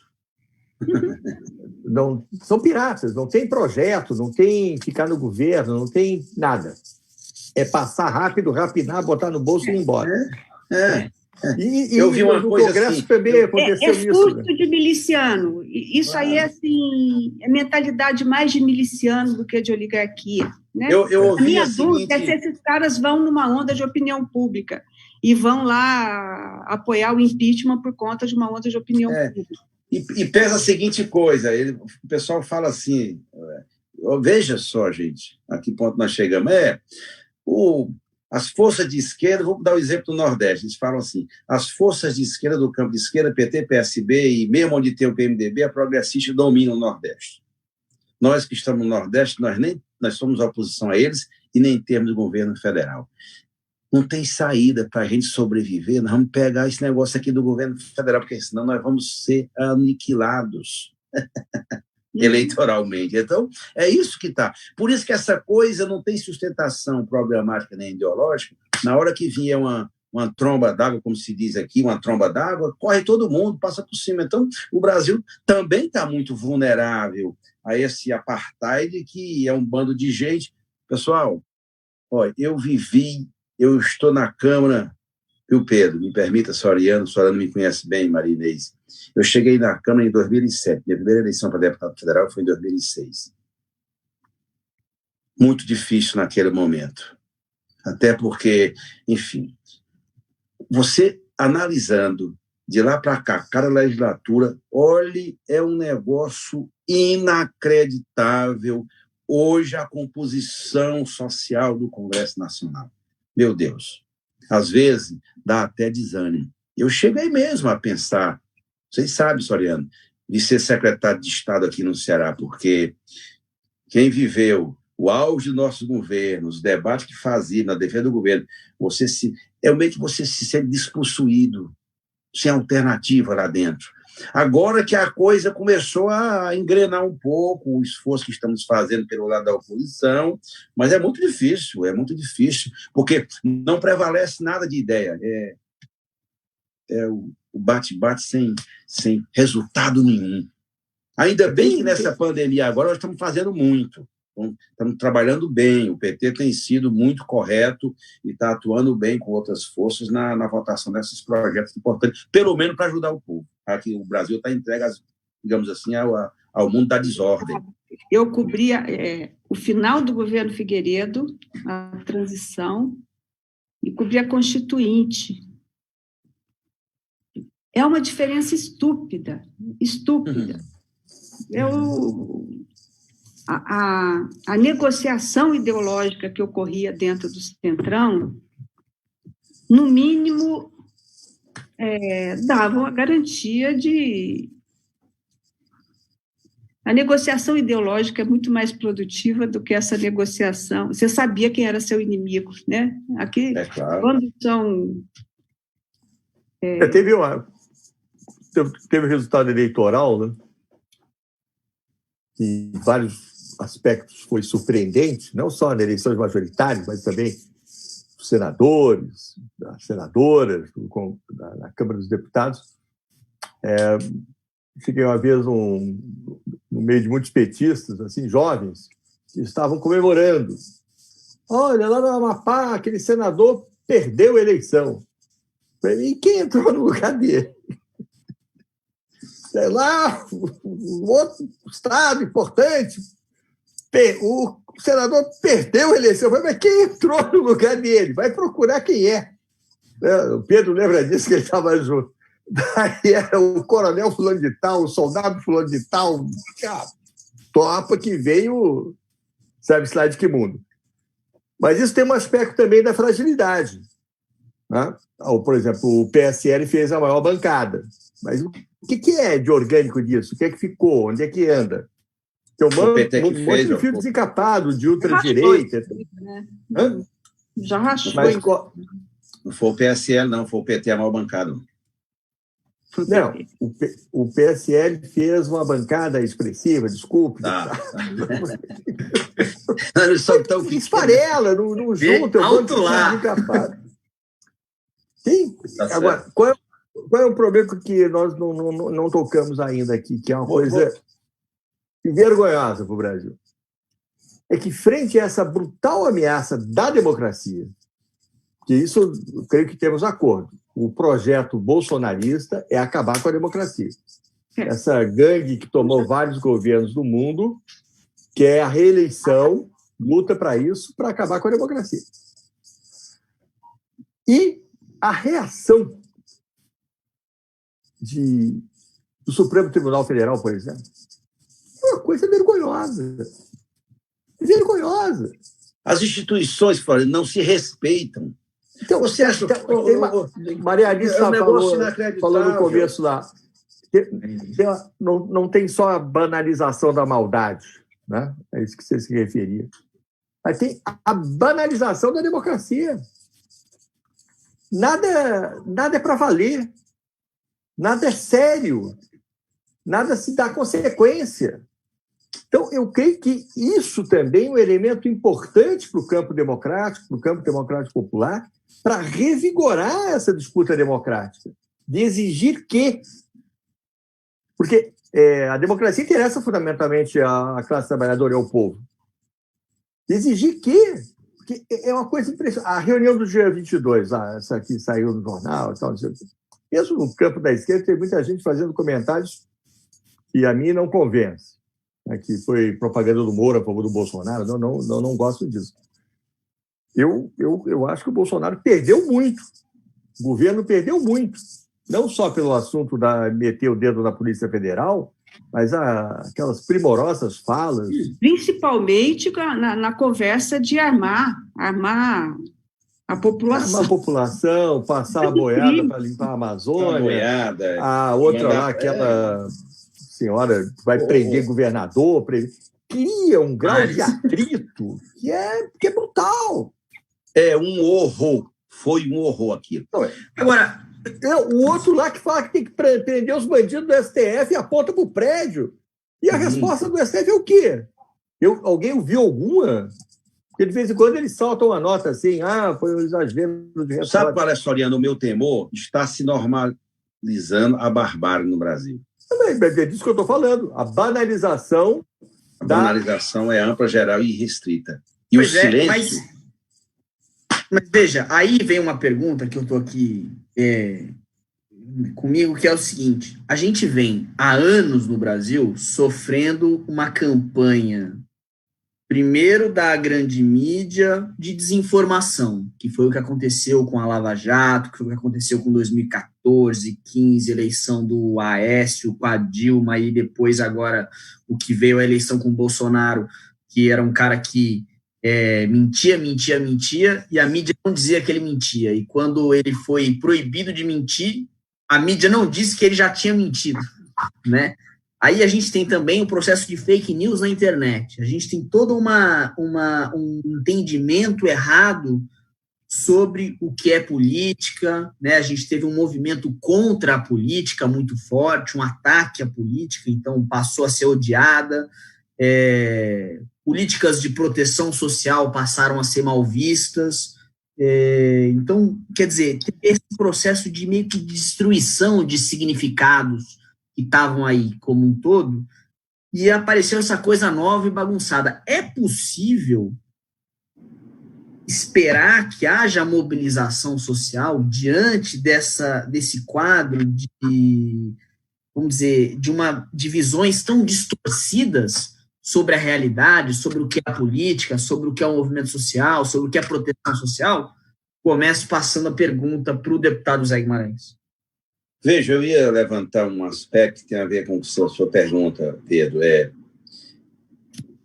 Não, são piratas, não tem projeto, não tem ficar no governo, não tem nada. É passar rápido, rapinar, botar no bolso e ir embora. Eu vi uma coisa Congresso assim, também aconteceu isso. Furto de miliciano. Isso aí assim, é mentalidade mais de miliciano do que de oligarquia. Né? Eu ouvi a minha seguinte... dúvida é se esses caras vão numa onda de opinião pública e vão lá apoiar o impeachment por conta de uma onda de opinião pública. E pesa a seguinte coisa, o pessoal fala assim, veja só, gente, a que ponto nós chegamos. As forças de esquerda, vou dar o exemplo do Nordeste, eles falam assim, as forças de esquerda do campo de esquerda, PT, PSB, e mesmo onde tem o PMDB, a progressista domina o Nordeste. Nós que estamos no Nordeste, nós somos a oposição a eles e nem temos governo federal. Não tem saída para a gente sobreviver, nós vamos pegar esse negócio aqui do governo federal, porque senão nós vamos ser aniquilados eleitoralmente. Então, é isso que está. Por isso que essa coisa não tem sustentação programática nem ideológica. Na hora que vier uma tromba d'água, como se diz aqui, uma tromba d'água, corre todo mundo, passa por cima. Então, o Brasil também está muito vulnerável a esse apartheid, que é um bando de gente. Pessoal, eu estou na Câmara, viu, Pedro? Me permita, Soriano me conhece bem, Maria Inês. Eu cheguei na Câmara em 2007. Minha primeira eleição para deputado federal foi em 2006. Muito difícil naquele momento. Até porque, enfim, você analisando de lá para cá, cada legislatura, olhe, é um negócio inacreditável hoje a composição social do Congresso Nacional. Meu Deus, às vezes dá até desânimo. Eu cheguei mesmo a pensar, vocês sabem, Soriano, de ser secretário de Estado aqui no Ceará, porque quem viveu o auge do nosso governo, os debates que fazia na defesa do governo, é o meio que você se sente despossuído, sem alternativa lá dentro. Agora que a coisa começou a engrenar um pouco, o esforço que estamos fazendo pelo lado da oposição, mas é muito difícil, porque não prevalece nada de ideia. É o bate-bate sem resultado nenhum. Ainda bem que nessa pandemia agora nós estamos fazendo muito, estamos trabalhando bem, o PT tem sido muito correto e está atuando bem com outras forças na votação desses projetos importantes, pelo menos para ajudar o povo. Aqui o Brasil está entregue, digamos assim, ao mundo da desordem. Eu cobria o final do governo Figueiredo, a transição, e cobria a Constituinte. É uma diferença estúpida. A negociação ideológica que ocorria dentro do Centrão, no mínimo, dava a garantia de... A negociação ideológica é muito mais produtiva do que essa negociação. Você sabia quem era seu inimigo, né? Aqui, claro. Quando são... Teve o resultado eleitoral, né? Que em vários aspectos foi surpreendente, não só nas eleições majoritárias, mas também os senadores, as senadoras, na Câmara dos Deputados. Cheguei uma vez no meio de muitos petistas, assim, jovens, que estavam comemorando. Olha, lá no Amapá, aquele senador perdeu a eleição. E quem entrou no lugar dele? Sei lá, um outro estado importante, o senador perdeu a eleição. Mas quem entrou no lugar dele? Vai procurar quem é. O Pedro lembra disso, que ele estava junto. Daí era o coronel fulano de tal, o soldado fulano de tal, tropa que veio, sabe-se lá de que mundo. Mas isso tem um aspecto também da fragilidade. Né? Por exemplo, o PSL fez a maior bancada. Mas o que é de orgânico disso? O que é que ficou? Onde é que anda? Tem um monte de fio desencapado, de ultradireita. Já rachou. Mas não foi o PSL, não, foi o PT a maior bancada. Não, o PSL fez uma bancada expressiva, desculpe. Eles são tão esfarela, não juntam, alto lá. Sim. Agora, qual é o problema que nós não tocamos ainda aqui, que é uma coisa vergonhosa para o Brasil? É que, frente a essa brutal ameaça da democracia, que isso eu creio que temos acordo, o projeto bolsonarista é acabar com a democracia. Essa gangue que tomou vários governos do mundo quer a reeleição, luta para isso, para acabar com a democracia. E a reação do Supremo Tribunal Federal, por exemplo, é uma coisa vergonhosa. Vergonhosa. As instituições, Flávio, não se respeitam. Então, você acha que... Maria Alice falou no começo lá, não tem só a banalização da maldade, né? É isso que você se referia. Mas tem a banalização da democracia. Nada é para valer. Nada é sério. Nada se dá consequência. Então, eu creio que isso também é um elemento importante para o campo democrático popular, para revigorar essa disputa democrática, de exigir que... Porque a democracia interessa fundamentalmente a classe trabalhadora e ao povo. De exigir que... Porque é uma coisa impressionante. A reunião do dia 22, essa que saiu no jornal, e tal, mesmo no campo da esquerda, tem muita gente fazendo comentários que a mim não convence, né, que foi propaganda do Moro a favor do Bolsonaro. Não gosto disso. Eu acho que o Bolsonaro perdeu muito. O governo perdeu muito. Não só pelo assunto da meter o dedo na Polícia Federal, mas aquelas primorosas falas. Principalmente na conversa de armar a população. Armar a população, passar a boiada para limpar a Amazônia. A outra lá, aquela senhora vai prender governador. cria um grau de atrito que é brutal. É um horror. Foi um horror aquilo. Agora, o outro lá que fala que tem que prender os bandidos do STF e aponta para o prédio. E a resposta do STF é o quê? Alguém ouviu alguma? Porque de vez em quando eles soltam uma nota assim, foi um exagero. Sabe qual é, Soriano? O meu temor está se normalizando a barbárie no Brasil. É disso que eu estou falando. A banalização. A banalização é ampla, geral e restrita. E o silêncio... Mas veja, aí vem uma pergunta que eu estou aqui comigo, que é o seguinte: a gente vem há anos no Brasil sofrendo uma campanha, primeiro da grande mídia, de desinformação, que foi o que aconteceu com a Lava Jato, que foi o que aconteceu com 2014, 15, eleição do Aécio, com a Dilma, e depois agora o que veio a eleição com o Bolsonaro, que era um cara que mentia, e a mídia não dizia que ele mentia. E quando ele foi proibido de mentir, a mídia não disse que ele já tinha mentido, né? Aí a gente tem também o processo de fake news na internet. A gente tem todo um entendimento errado sobre o que é política, né? A gente teve um movimento contra a política muito forte, um ataque à política, então passou a ser odiada. Políticas de proteção social passaram a ser mal vistas. Então, quer dizer, esse processo de meio que destruição de significados que estavam aí como um todo, e apareceu essa coisa nova e bagunçada. É possível esperar que haja mobilização social diante desse quadro de, vamos dizer, de visões tão distorcidas sobre a realidade, sobre o que é a política, sobre o que é o movimento social, sobre o que é a proteção social? Começo passando a pergunta para o deputado Zé Guimarães. Veja, eu ia levantar um aspecto que tem a ver com a sua pergunta, Pedro.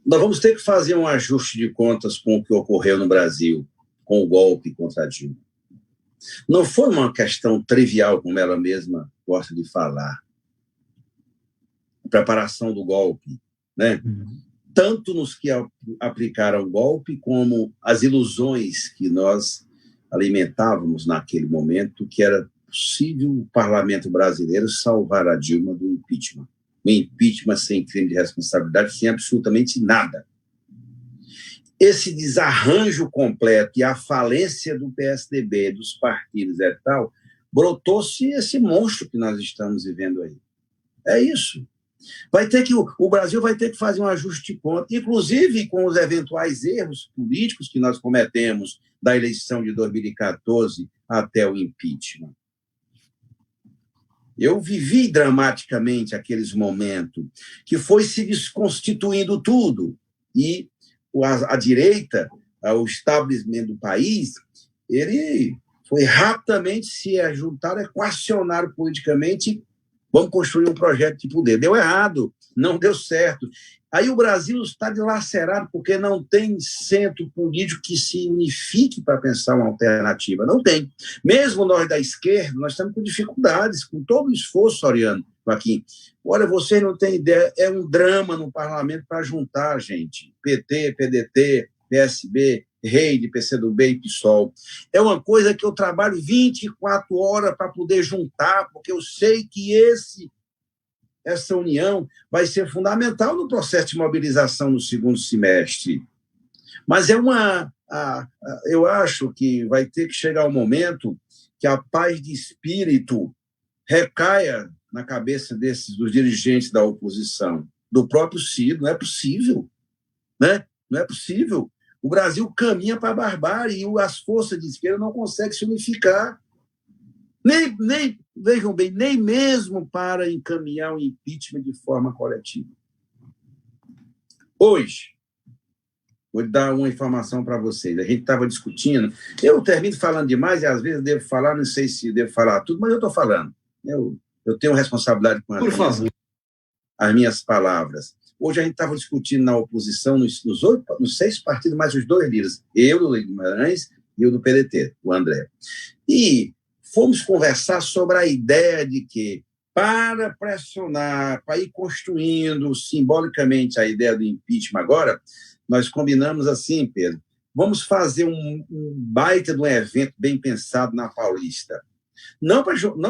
Nós vamos ter que fazer um ajuste de contas com o que ocorreu no Brasil, com o golpe contra a Dilma. Não foi uma questão trivial, como ela mesma gosta de falar. A preparação do golpe, né? Tanto nos que aplicaram o golpe, como as ilusões que nós alimentávamos naquele momento, que era possível o parlamento brasileiro salvar a Dilma do impeachment. Um impeachment sem crime de responsabilidade, sem absolutamente nada. Esse desarranjo completo e a falência do PSDB, dos partidos e tal, brotou-se esse monstro que nós estamos vivendo aí. É isso. O Brasil vai ter que fazer um ajuste de conta, inclusive com os eventuais erros políticos que nós cometemos da eleição de 2014 até o impeachment. Eu vivi dramaticamente aqueles momentos que foi se desconstituindo tudo e a direita, o estabelecimento do país, ele foi rapidamente se juntar, equacionar politicamente. Vamos construir um projeto de poder. Deu errado, não deu certo. Aí o Brasil está dilacerado porque não tem centro político que se unifique para pensar uma alternativa. Não tem. Mesmo nós da esquerda, nós estamos com dificuldades, com todo o esforço, Soriano, Joaquim. Olha, vocês não têm ideia, é um drama no parlamento para juntar, gente. PT, PDT, PSB, Rede, PCdoB e PSOL. É uma coisa que eu trabalho 24 horas para poder juntar, porque eu sei que essa união vai ser fundamental no processo de mobilização no segundo semestre. Mas eu acho que vai ter que chegar o momento que a paz de espírito recaia na cabeça dos dirigentes da oposição, do próprio Ciro. Não é possível, né? Não é possível. O Brasil caminha para a barbárie e as forças de esquerda não conseguem se unificar. Vejam bem, nem mesmo para encaminhar o impeachment de forma coletiva. Hoje, vou dar uma informação para vocês. A gente estava discutindo. Eu termino falando demais e às vezes devo falar, não sei se devo falar tudo, mas eu estou falando. Eu tenho responsabilidade com as minhas palavras. Hoje a gente estava discutindo na oposição, nos 6 partidos, mais os 2 líderes, eu, do Guimarães, e o do PDT, o André. E fomos conversar sobre a ideia de que para pressionar, para ir construindo simbolicamente a ideia do impeachment agora, nós combinamos assim, Pedro, vamos fazer um baita de um evento bem pensado na Paulista. Não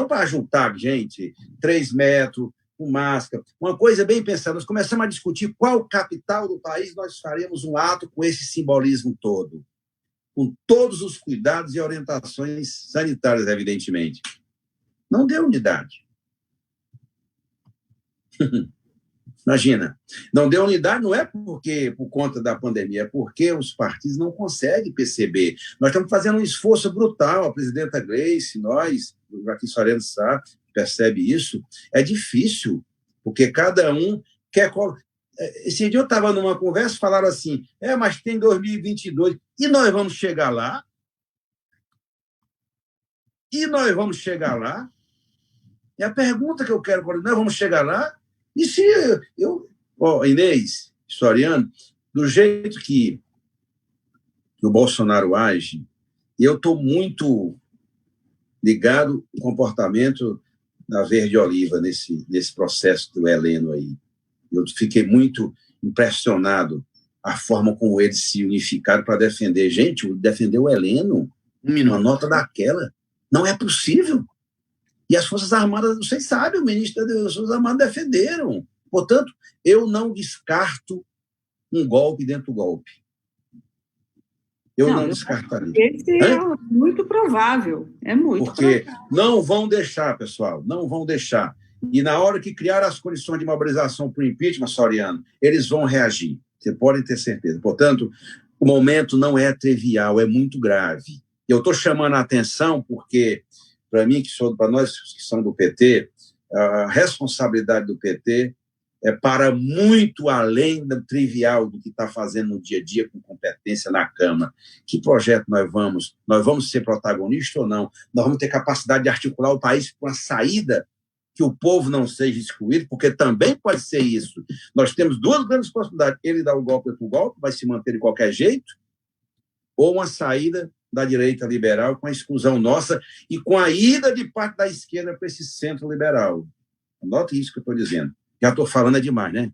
para juntar gente, 3 metros, com máscara, uma coisa bem pensada. Nós começamos a discutir qual capital do país nós faremos um ato com esse simbolismo todo, com todos os cuidados e orientações sanitárias, evidentemente. Não deu unidade. Imagina, não deu unidade não é porque por conta da pandemia, é porque os partidos não conseguem perceber. Nós estamos fazendo um esforço brutal, a presidenta Gleice, nós, o Joaquim Soriano Sá, percebe isso. É difícil, porque cada um quer... Esse dia eu estava numa conversa, falaram assim, mas tem 2022, e nós vamos chegar lá? E nós vamos chegar lá? É a pergunta que eu quero agora, nós vamos chegar lá? E se Inês, Soriano, do jeito que o Bolsonaro age, e eu estou muito ligado ao comportamento da Verde Oliva nesse processo do Heleno aí. Eu fiquei muito impressionado a forma como eles se unificaram para defender. Gente, defender o Heleno, uma nota daquela, não é possível. E as Forças Armadas, vocês sabem, o ministro das Forças Armadas defenderam. Portanto, eu não descarto um golpe dentro do golpe. Eu não descartaria. Esse é muito provável. É muito Porque provável. Não vão deixar, pessoal, não vão deixar. E na hora que criar as condições de mobilização para o impeachment, Soriano, eles vão reagir. Você pode ter certeza. Portanto, o momento não é trivial, é muito grave. Eu estou chamando a atenção porque, para mim, para nós que somos do PT, a responsabilidade do PT é para muito além do trivial do que está fazendo no dia a dia com competência na Câmara. Que projeto nós vamos? Nós vamos ser protagonistas ou não? Nós vamos ter capacidade de articular o país para uma saída que o povo não seja excluído, porque também pode ser isso. Nós temos 2 grandes possibilidades. Ele dá o golpe outro golpe, vai se manter de qualquer jeito, ou uma saída da direita liberal com a exclusão nossa e com a ida de parte da esquerda para esse centro liberal. Anote isso que eu estou dizendo. Já estou falando demais, né?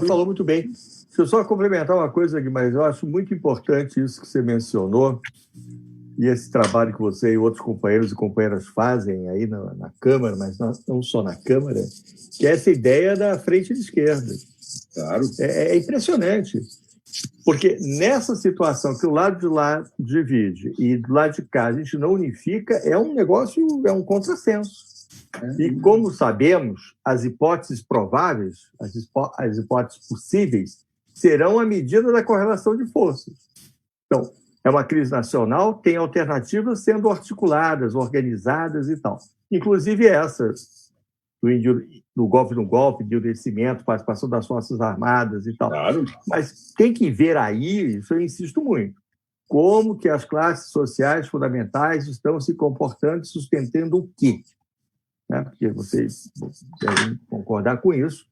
Falou muito bem. Deixa eu só complementar uma coisa aqui, mas eu acho muito importante isso que você mencionou e esse trabalho que você e outros companheiros e companheiras fazem aí na Câmara, mas não só na Câmara, que é essa ideia da frente de esquerda. Claro. É impressionante, porque nessa situação que o lado de lá divide e do lado de cá a gente não unifica, é um negócio, é um contrassenso. E, como sabemos, as hipóteses prováveis, as hipóteses possíveis, serão à medida da correlação de forças. Então, é uma crise nacional, tem alternativas sendo articuladas, organizadas e tal. Inclusive essas, do golpe no golpe, de endurecimento, participação das Forças Armadas e tal. Claro. Mas tem que ver aí, isso eu insisto muito, como que as classes sociais fundamentais estão se comportando e sustentando o quê? Porque vocês devem concordar com isso.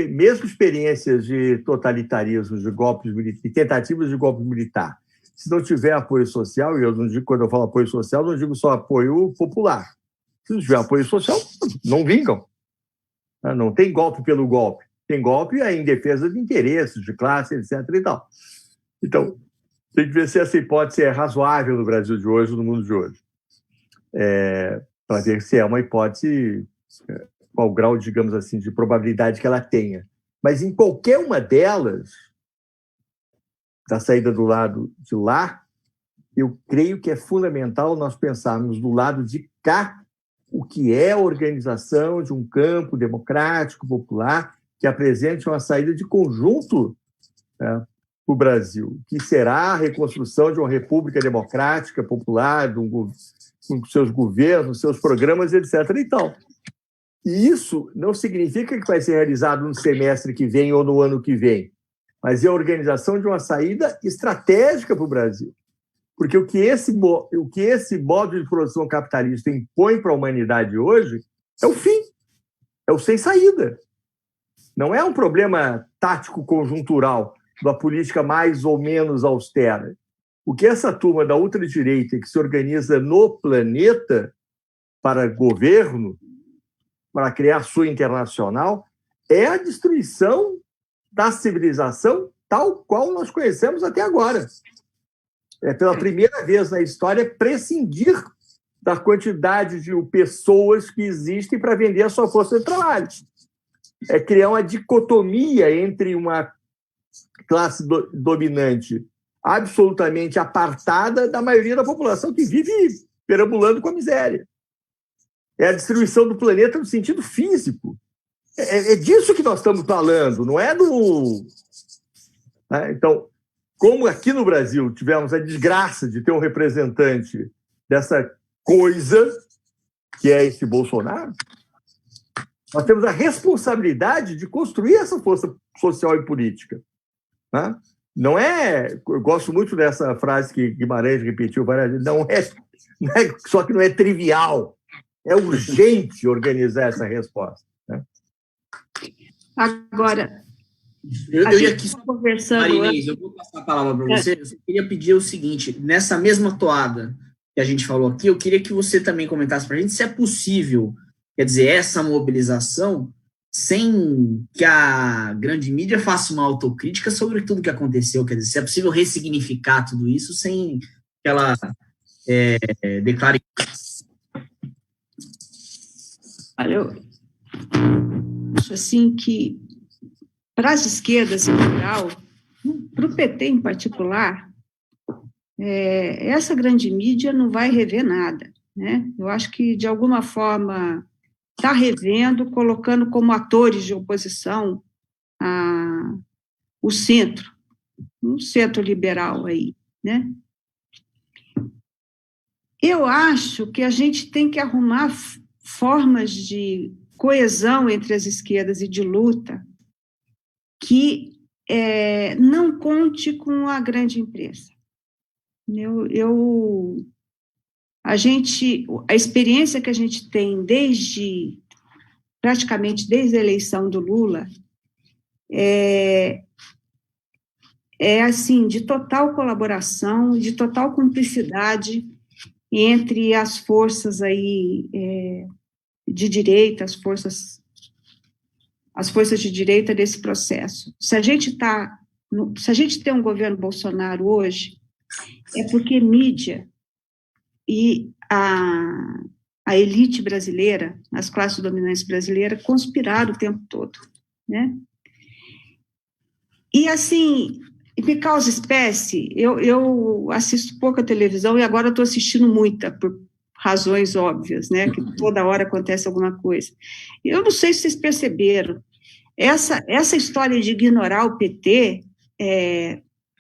Mesmo experiências de totalitarismo, de golpes militares, tentativas de golpe militar, se não tiver apoio social, e eu não digo, quando eu falo apoio social, não digo só apoio popular. Se não tiver apoio social, não vingam. Não tem golpe pelo golpe. Tem golpe em defesa de interesses, de classe, etc. e tal. Então, tem que ver se essa hipótese é razoável no Brasil de hoje, no mundo de hoje. Para ver se é uma hipótese, qual o grau, digamos assim, de probabilidade que ela tenha. Mas em qualquer uma delas, da saída do lado de lá, eu creio que é fundamental nós pensarmos do lado de cá o que é a organização de um campo democrático, popular, que apresente uma saída de conjunto para o Brasil, que será a reconstrução de uma república democrática, popular, com seus governos, seus programas, etc. e tal. E isso não significa que vai ser realizado no semestre que vem ou no ano que vem, mas é a organização de uma saída estratégica para o Brasil. Porque o que esse modo de produção capitalista impõe para a humanidade hoje é o fim, é o sem saída. Não é um problema tático conjuntural da política mais ou menos austera. O que essa turma da ultradireita que se organiza no planeta para governo para criar sua internacional, é a destruição da civilização tal qual nós conhecemos até agora. É pela primeira vez na história prescindir da quantidade de pessoas que existem para vender a sua força de trabalho. É criar uma dicotomia entre uma classe dominante absolutamente apartada da maioria da população que vive perambulando com a miséria. É a destruição do planeta no sentido físico. É disso que nós estamos falando, não é do... Né? Então, como aqui no Brasil tivemos a desgraça de ter um representante dessa coisa, que é esse Bolsonaro, nós temos a responsabilidade de construir essa força social e política. Né? Não é... Eu gosto muito dessa frase que Guimarães repetiu várias vezes, só que não é trivial, é urgente organizar essa resposta. Né? Agora, eu ia aqui conversando... Marinês, eu vou passar a palavra para você. Eu só queria pedir o seguinte, nessa mesma toada que a gente falou aqui, eu queria que você também comentasse para a gente se é possível, quer dizer, essa mobilização sem que a grande mídia faça uma autocrítica sobre tudo que aconteceu, quer dizer, se é possível ressignificar tudo isso sem que ela declare... Olha, eu acho assim que para as esquerdas em geral, para o PT em particular, essa grande mídia não vai rever nada, né? Eu acho que, de alguma forma, está revendo, colocando como atores de oposição o centro liberal aí, né? Eu acho que a gente tem que arrumar formas de coesão entre as esquerdas e de luta que não conte com a grande imprensa. A experiência que a gente tem praticamente desde a eleição do Lula é assim, de total colaboração, de total cumplicidade entre as forças aí de direita, as forças de direita desse processo. Se a gente tem um governo Bolsonaro hoje, é porque mídia e a elite brasileira, as classes dominantes brasileiras, conspiraram o tempo todo, né? E, assim, me causa espécie, eu assisto pouca televisão e agora estou assistindo muita, por razões óbvias, né, que toda hora acontece alguma coisa. Eu não sei se vocês perceberam, essa história de ignorar o PT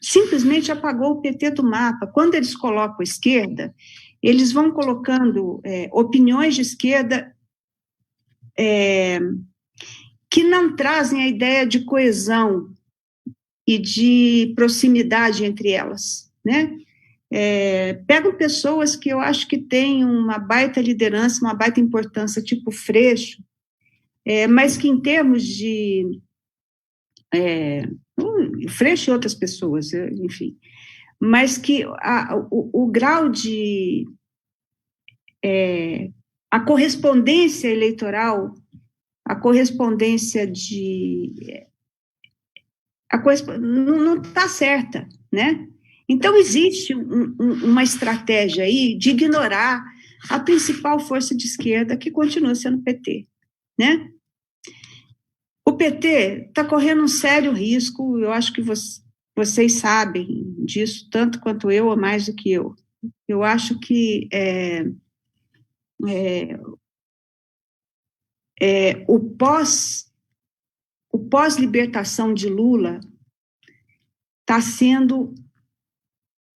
simplesmente apagou o PT do mapa. Quando eles colocam a esquerda, eles vão colocando opiniões de esquerda que não trazem a ideia de coesão e de proximidade entre elas, né? Pegam pessoas que eu acho que têm uma baita liderança, uma baita importância, tipo Freixo, mas que em termos de... Freixo e outras pessoas, enfim, mas que o grau de... a correspondência eleitoral, a correspondência de... não está certa, né? Então, existe uma estratégia aí de ignorar a principal força de esquerda, que continua sendo o PT, né? O PT está correndo um sério risco, eu acho que vocês sabem disso, tanto quanto eu, ou mais do que eu. Eu acho que o pós-libertação de Lula está sendo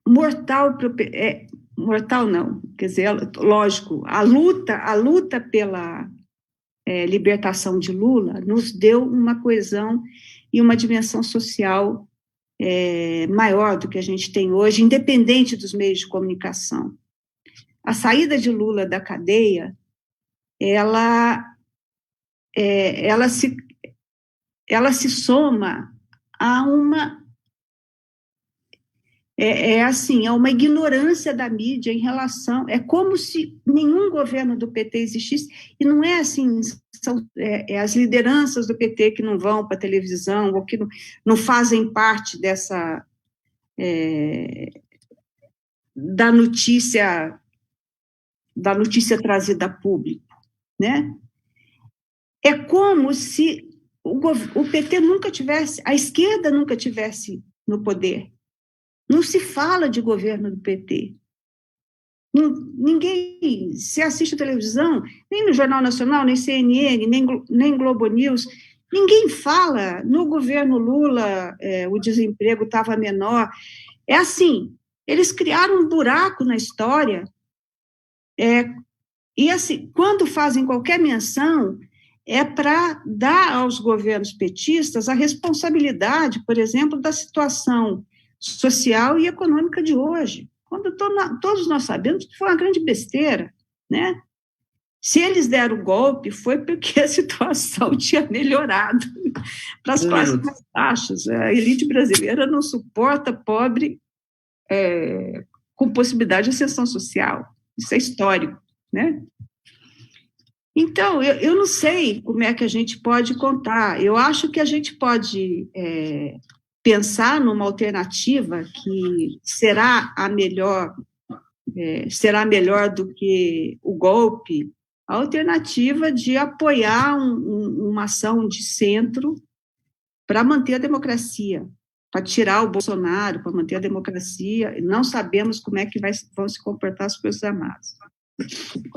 mortal, mortal não, quer dizer, lógico, a luta pela libertação de Lula nos deu uma coesão e uma dimensão social maior do que a gente tem hoje, independente dos meios de comunicação. A saída de Lula da cadeia, ela se soma a assim, é uma ignorância da mídia em relação, é como se nenhum governo do PT existisse, e não é assim, são as lideranças do PT que não vão para a televisão, ou que não fazem parte dessa, da notícia trazida a público, né? É como se o PT nunca tivesse, a esquerda nunca tivesse no poder. Não se fala de governo do PT. Ninguém se assiste a televisão, nem no Jornal Nacional, nem CNN, nem Globo News, ninguém fala. No governo Lula, o desemprego estava menor. É assim, eles criaram um buraco na história, e assim, quando fazem qualquer menção, é para dar aos governos petistas a responsabilidade, por exemplo, da situação social e econômica de hoje, quando todos nós sabemos que foi uma grande besteira, né? Se eles deram o golpe, foi porque a situação tinha melhorado para as classes mais baixas. A elite brasileira não suporta pobre com possibilidade de ascensão social. Isso é histórico, né? Então, eu não sei como é que a gente pode contar. Eu acho que a gente pode pensar numa alternativa que será melhor do que o golpe, a alternativa de apoiar uma ação de centro para manter a democracia, para tirar o Bolsonaro, para manter a democracia. Não sabemos como é que vão se comportar as Forças Armadas.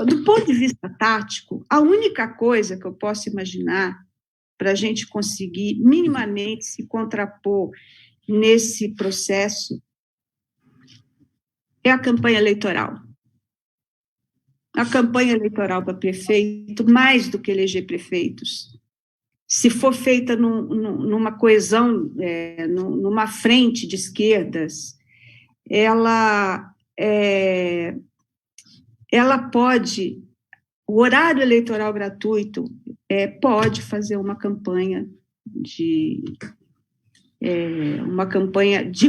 Do ponto de vista tático, a única coisa que eu posso imaginar para a gente conseguir minimamente se contrapor nesse processo é a campanha eleitoral. A campanha eleitoral para prefeito, mais do que eleger prefeitos, se for feita numa coesão, numa frente de esquerdas, ela pode, o horário eleitoral gratuito pode fazer uma campanha de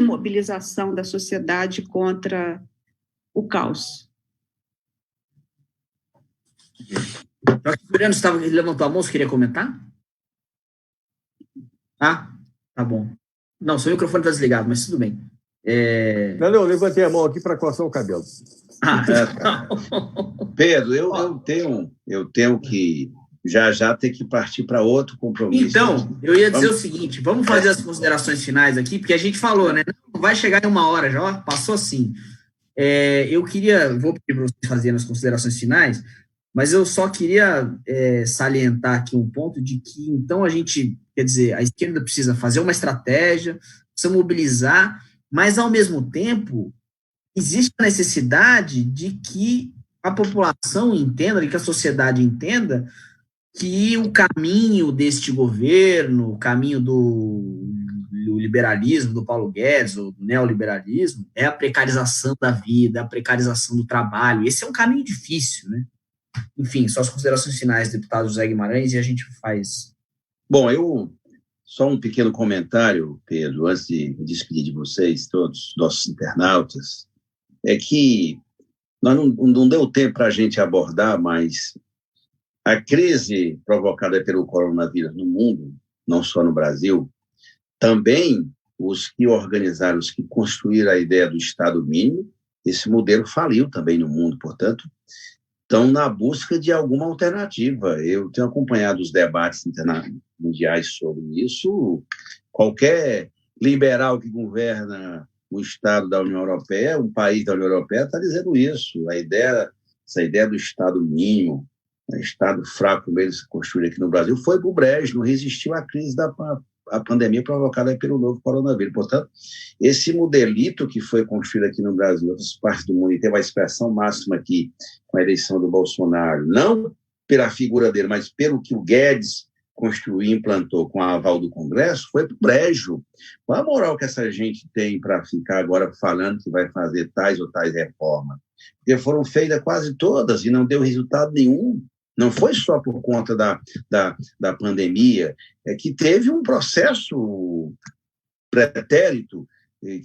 mobilização da sociedade contra o caos. O Floriano levantou a mão, você queria comentar? Tá bom. Não, seu microfone está desligado, mas tudo bem. Não, eu levantei a mão aqui para coçar o cabelo. Pedro, eu tenho que já ter que partir para outro compromisso. Então, eu ia dizer o seguinte, vamos fazer as considerações finais aqui, porque a gente falou, né? Não vai chegar em 1 hora, já passou assim. Vou pedir para vocês fazerem as considerações finais, mas eu só queria salientar aqui um ponto de que, então, a esquerda precisa fazer uma estratégia, precisa mobilizar, mas, ao mesmo tempo, existe a necessidade de que a população entenda, que a sociedade entenda que o caminho deste governo, o caminho do liberalismo, do Paulo Guedes, ou do neoliberalismo, é a precarização da vida, a precarização do trabalho. Esse é um caminho difícil, né? Enfim, só as considerações finais, deputado José Guimarães, e a gente faz... Bom, só um pequeno comentário, Pedro, antes de me despedir de vocês, todos, nossos internautas, é que nós não deu tempo para a gente abordar, mas a crise provocada pelo coronavírus no mundo, não só no Brasil, também os que organizaram, os que construíram a ideia do Estado mínimo, esse modelo faliu também no mundo, portanto, estão na busca de alguma alternativa. Eu tenho acompanhado os debates mundiais sobre isso. Qualquer liberal que governa o Estado da União Europeia, um país da União Europeia, está dizendo isso. Essa ideia do Estado mínimo, Estado fraco mesmo se construir aqui no Brasil, foi para o brejo, não resistiu à crise a pandemia provocada pelo novo coronavírus. Portanto, esse modelito que foi construído aqui no Brasil, em outras partes do mundo, e teve a expressão máxima aqui com a eleição do Bolsonaro, não pela figura dele, mas pelo que o Guedes construiu e implantou com a aval do Congresso, foi para o brejo. Qual a moral que essa gente tem para ficar agora falando que vai fazer tais ou tais reformas? Porque foram feitas quase todas e não deu resultado nenhum. Não foi só por conta da pandemia, é que teve um processo pretérito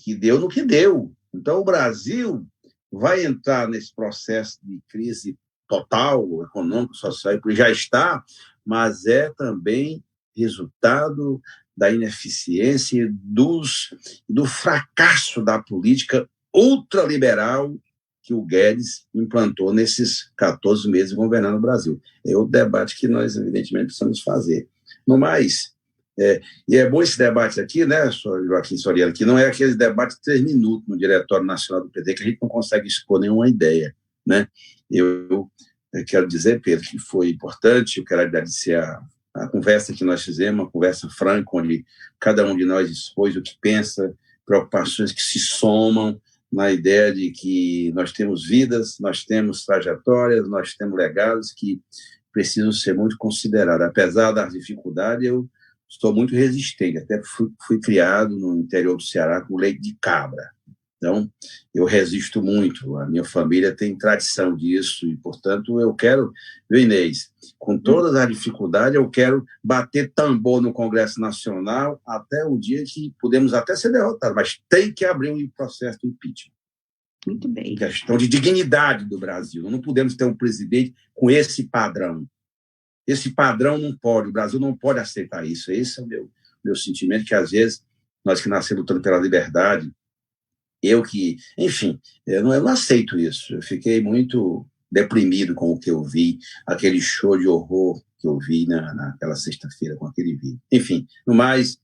que deu no que deu. Então, o Brasil vai entrar nesse processo de crise total, econômico, social, que já está, mas é também resultado da ineficiência e do fracasso da política ultraliberal que o Guedes implantou nesses 14 meses governando o Brasil. É o debate que nós, evidentemente, precisamos fazer. No mais, e é bom esse debate aqui, né, Joaquim Soriano, que não é aquele debate de 3 minutos no Diretório Nacional do PT, que a gente não consegue expor nenhuma ideia, né? Eu quero dizer, Pedro, que foi importante, eu quero agradecer a conversa que nós fizemos, uma conversa franca, onde cada um de nós expôs o que pensa, preocupações que se somam na ideia de que nós temos vidas, nós temos trajetórias, nós temos legados que precisam ser muito considerados. Apesar das dificuldades, eu estou muito resistente, até fui criado no interior do Ceará com leite de cabra. Então, eu resisto muito, a minha família tem tradição disso e, portanto, eu quero, viu, Inês, com todas as dificuldades, eu quero bater tambor no Congresso Nacional até o dia que podemos até ser derrotados, mas tem que abrir um processo de impeachment. Muito bem. Questão de dignidade do Brasil. Não podemos ter um presidente com esse padrão. Esse padrão não pode, o Brasil não pode aceitar isso. Esse é o meu sentimento, que às vezes, nós que nascemos lutando pela liberdade, enfim, eu não aceito isso. Eu fiquei muito deprimido com o que eu vi, aquele show de horror que eu vi naquela sexta-feira com aquele vídeo. Enfim, no mais,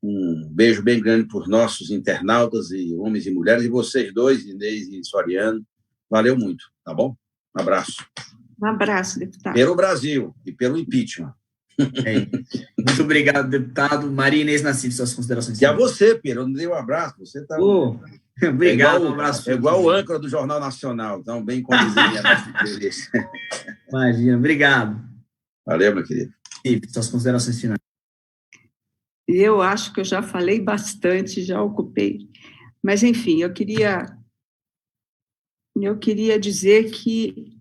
um beijo bem grande para os nossos internautas, e homens e mulheres, e vocês dois, Inês e Soriano. Valeu muito, tá bom? Um abraço. Um abraço, deputado. Pelo Brasil e pelo impeachment. Muito obrigado, deputado. Maria Inês Nassif, suas considerações. E a você, Pedro, eu não dei um abraço. Você está... Obrigado, um abraço. É igual o âncora do Jornal Nacional, então bem condizinho a nossa entrevista. Imagina, obrigado. Valeu, meu querido. E suas considerações finais. Eu acho que eu já falei bastante, já ocupei. Mas, enfim, eu queria dizer que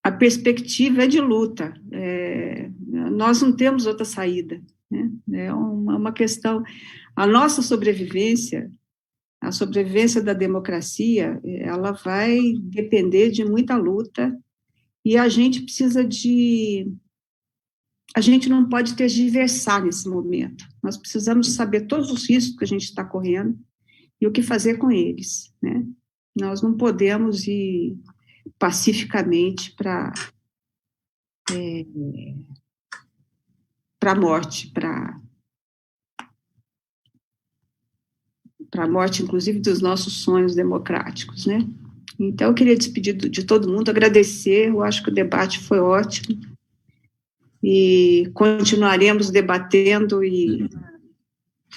a perspectiva é de luta. Nós não temos outra saída, né? É uma questão... A nossa sobrevivência, a sobrevivência da democracia, ela vai depender de muita luta, e a gente precisa a gente não pode tergiversar nesse momento. Nós precisamos saber todos os riscos que a gente está correndo e o que fazer com eles, né? Nós não podemos ir pacificamente para a morte, para a morte, inclusive, dos nossos sonhos democráticos, né? Então, eu queria despedir de todo mundo, agradecer, eu acho que o debate foi ótimo, e continuaremos debatendo e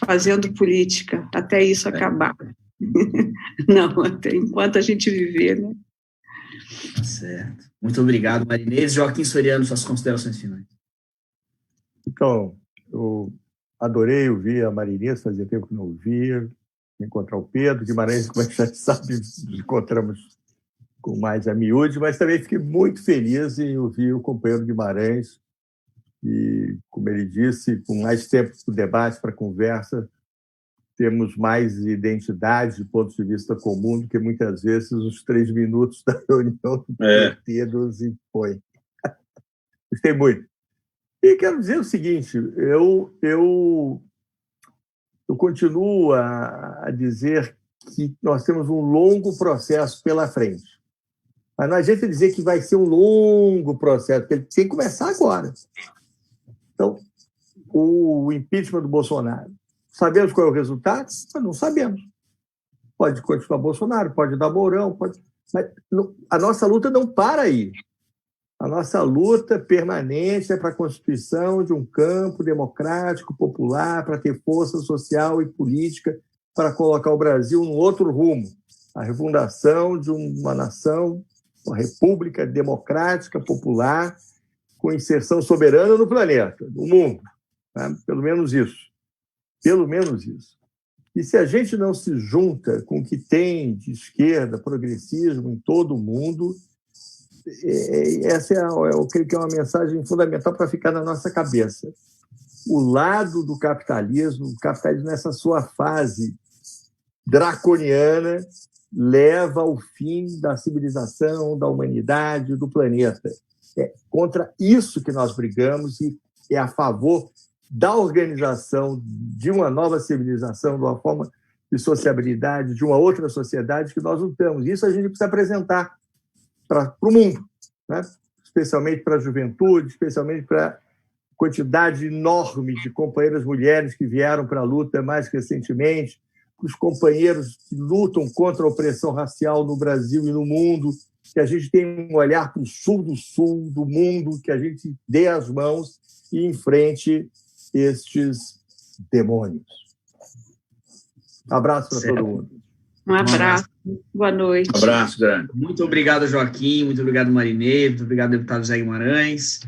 fazendo política até isso acabar. Não, até enquanto a gente viver, né? Certo. Muito obrigado, Maria Inês. Joaquim Soriano, suas considerações finais. Então, eu adorei ouvir a Maria Inês, fazia tempo que não ouvia, encontrar o Pedro Guimarães, como a gente já sabe, nos encontramos com mais a miúde, mas também fiquei muito feliz em ouvir o companheiro Guimarães, e, como ele disse, com mais tempo para o debate, para a conversa, temos mais identidade de ponto de vista comum do que muitas vezes os 3 minutos da reunião do PT nos impõe. Gostei muito. E quero dizer o seguinte, eu continuo a dizer que nós temos um longo processo pela frente. Mas não adianta dizer que vai ser um longo processo, porque ele tem que começar agora. Então, o impeachment do Bolsonaro. Sabemos qual é o resultado? Mas não sabemos. Pode continuar Bolsonaro, pode dar Mourão, mas a nossa luta não para aí. A nossa luta permanente é para a constituição de um campo democrático, popular, para ter força social e política para colocar o Brasil num outro rumo. A refundação de uma nação, uma república democrática, popular, com inserção soberana no planeta, no mundo. Tá? Pelo menos isso. Pelo menos isso. E se a gente não se junta com o que tem de esquerda, progressismo em todo o mundo, essa eu creio que é uma mensagem fundamental para ficar na nossa cabeça. O lado do capitalismo, o capitalismo nessa sua fase draconiana leva ao fim da civilização, da humanidade, do planeta. É contra isso que nós brigamos e é a favor da organização de uma nova civilização, de uma forma de sociabilidade, de uma outra sociedade que nós lutamos. Isso a gente precisa apresentar para o mundo, né? Especialmente para a juventude, especialmente para a quantidade enorme de companheiras mulheres que vieram para a luta mais recentemente, os companheiros que lutam contra a opressão racial no Brasil e no mundo, que a gente tem um olhar para o sul do mundo, que a gente dê as mãos e enfrente estes demônios. Abraço para todo mundo. Um abraço. Boa noite. Um abraço, grande. Muito obrigado, Joaquim. Muito obrigado, Marinei. Muito obrigado, deputado Zé Guimarães.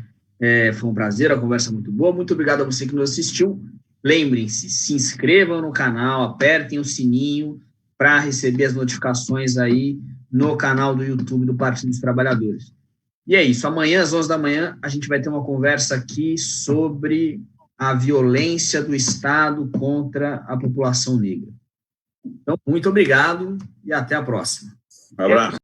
Foi um prazer, a conversa muito boa. Muito obrigado a você que nos assistiu. Lembrem-se, se inscrevam no canal, apertem o sininho para receber as notificações aí no canal do YouTube do Partido dos Trabalhadores. E é isso. Amanhã, às 11 da manhã, a gente vai ter uma conversa aqui sobre a violência do Estado contra a população negra. Então, muito obrigado e até a próxima. Um abraço.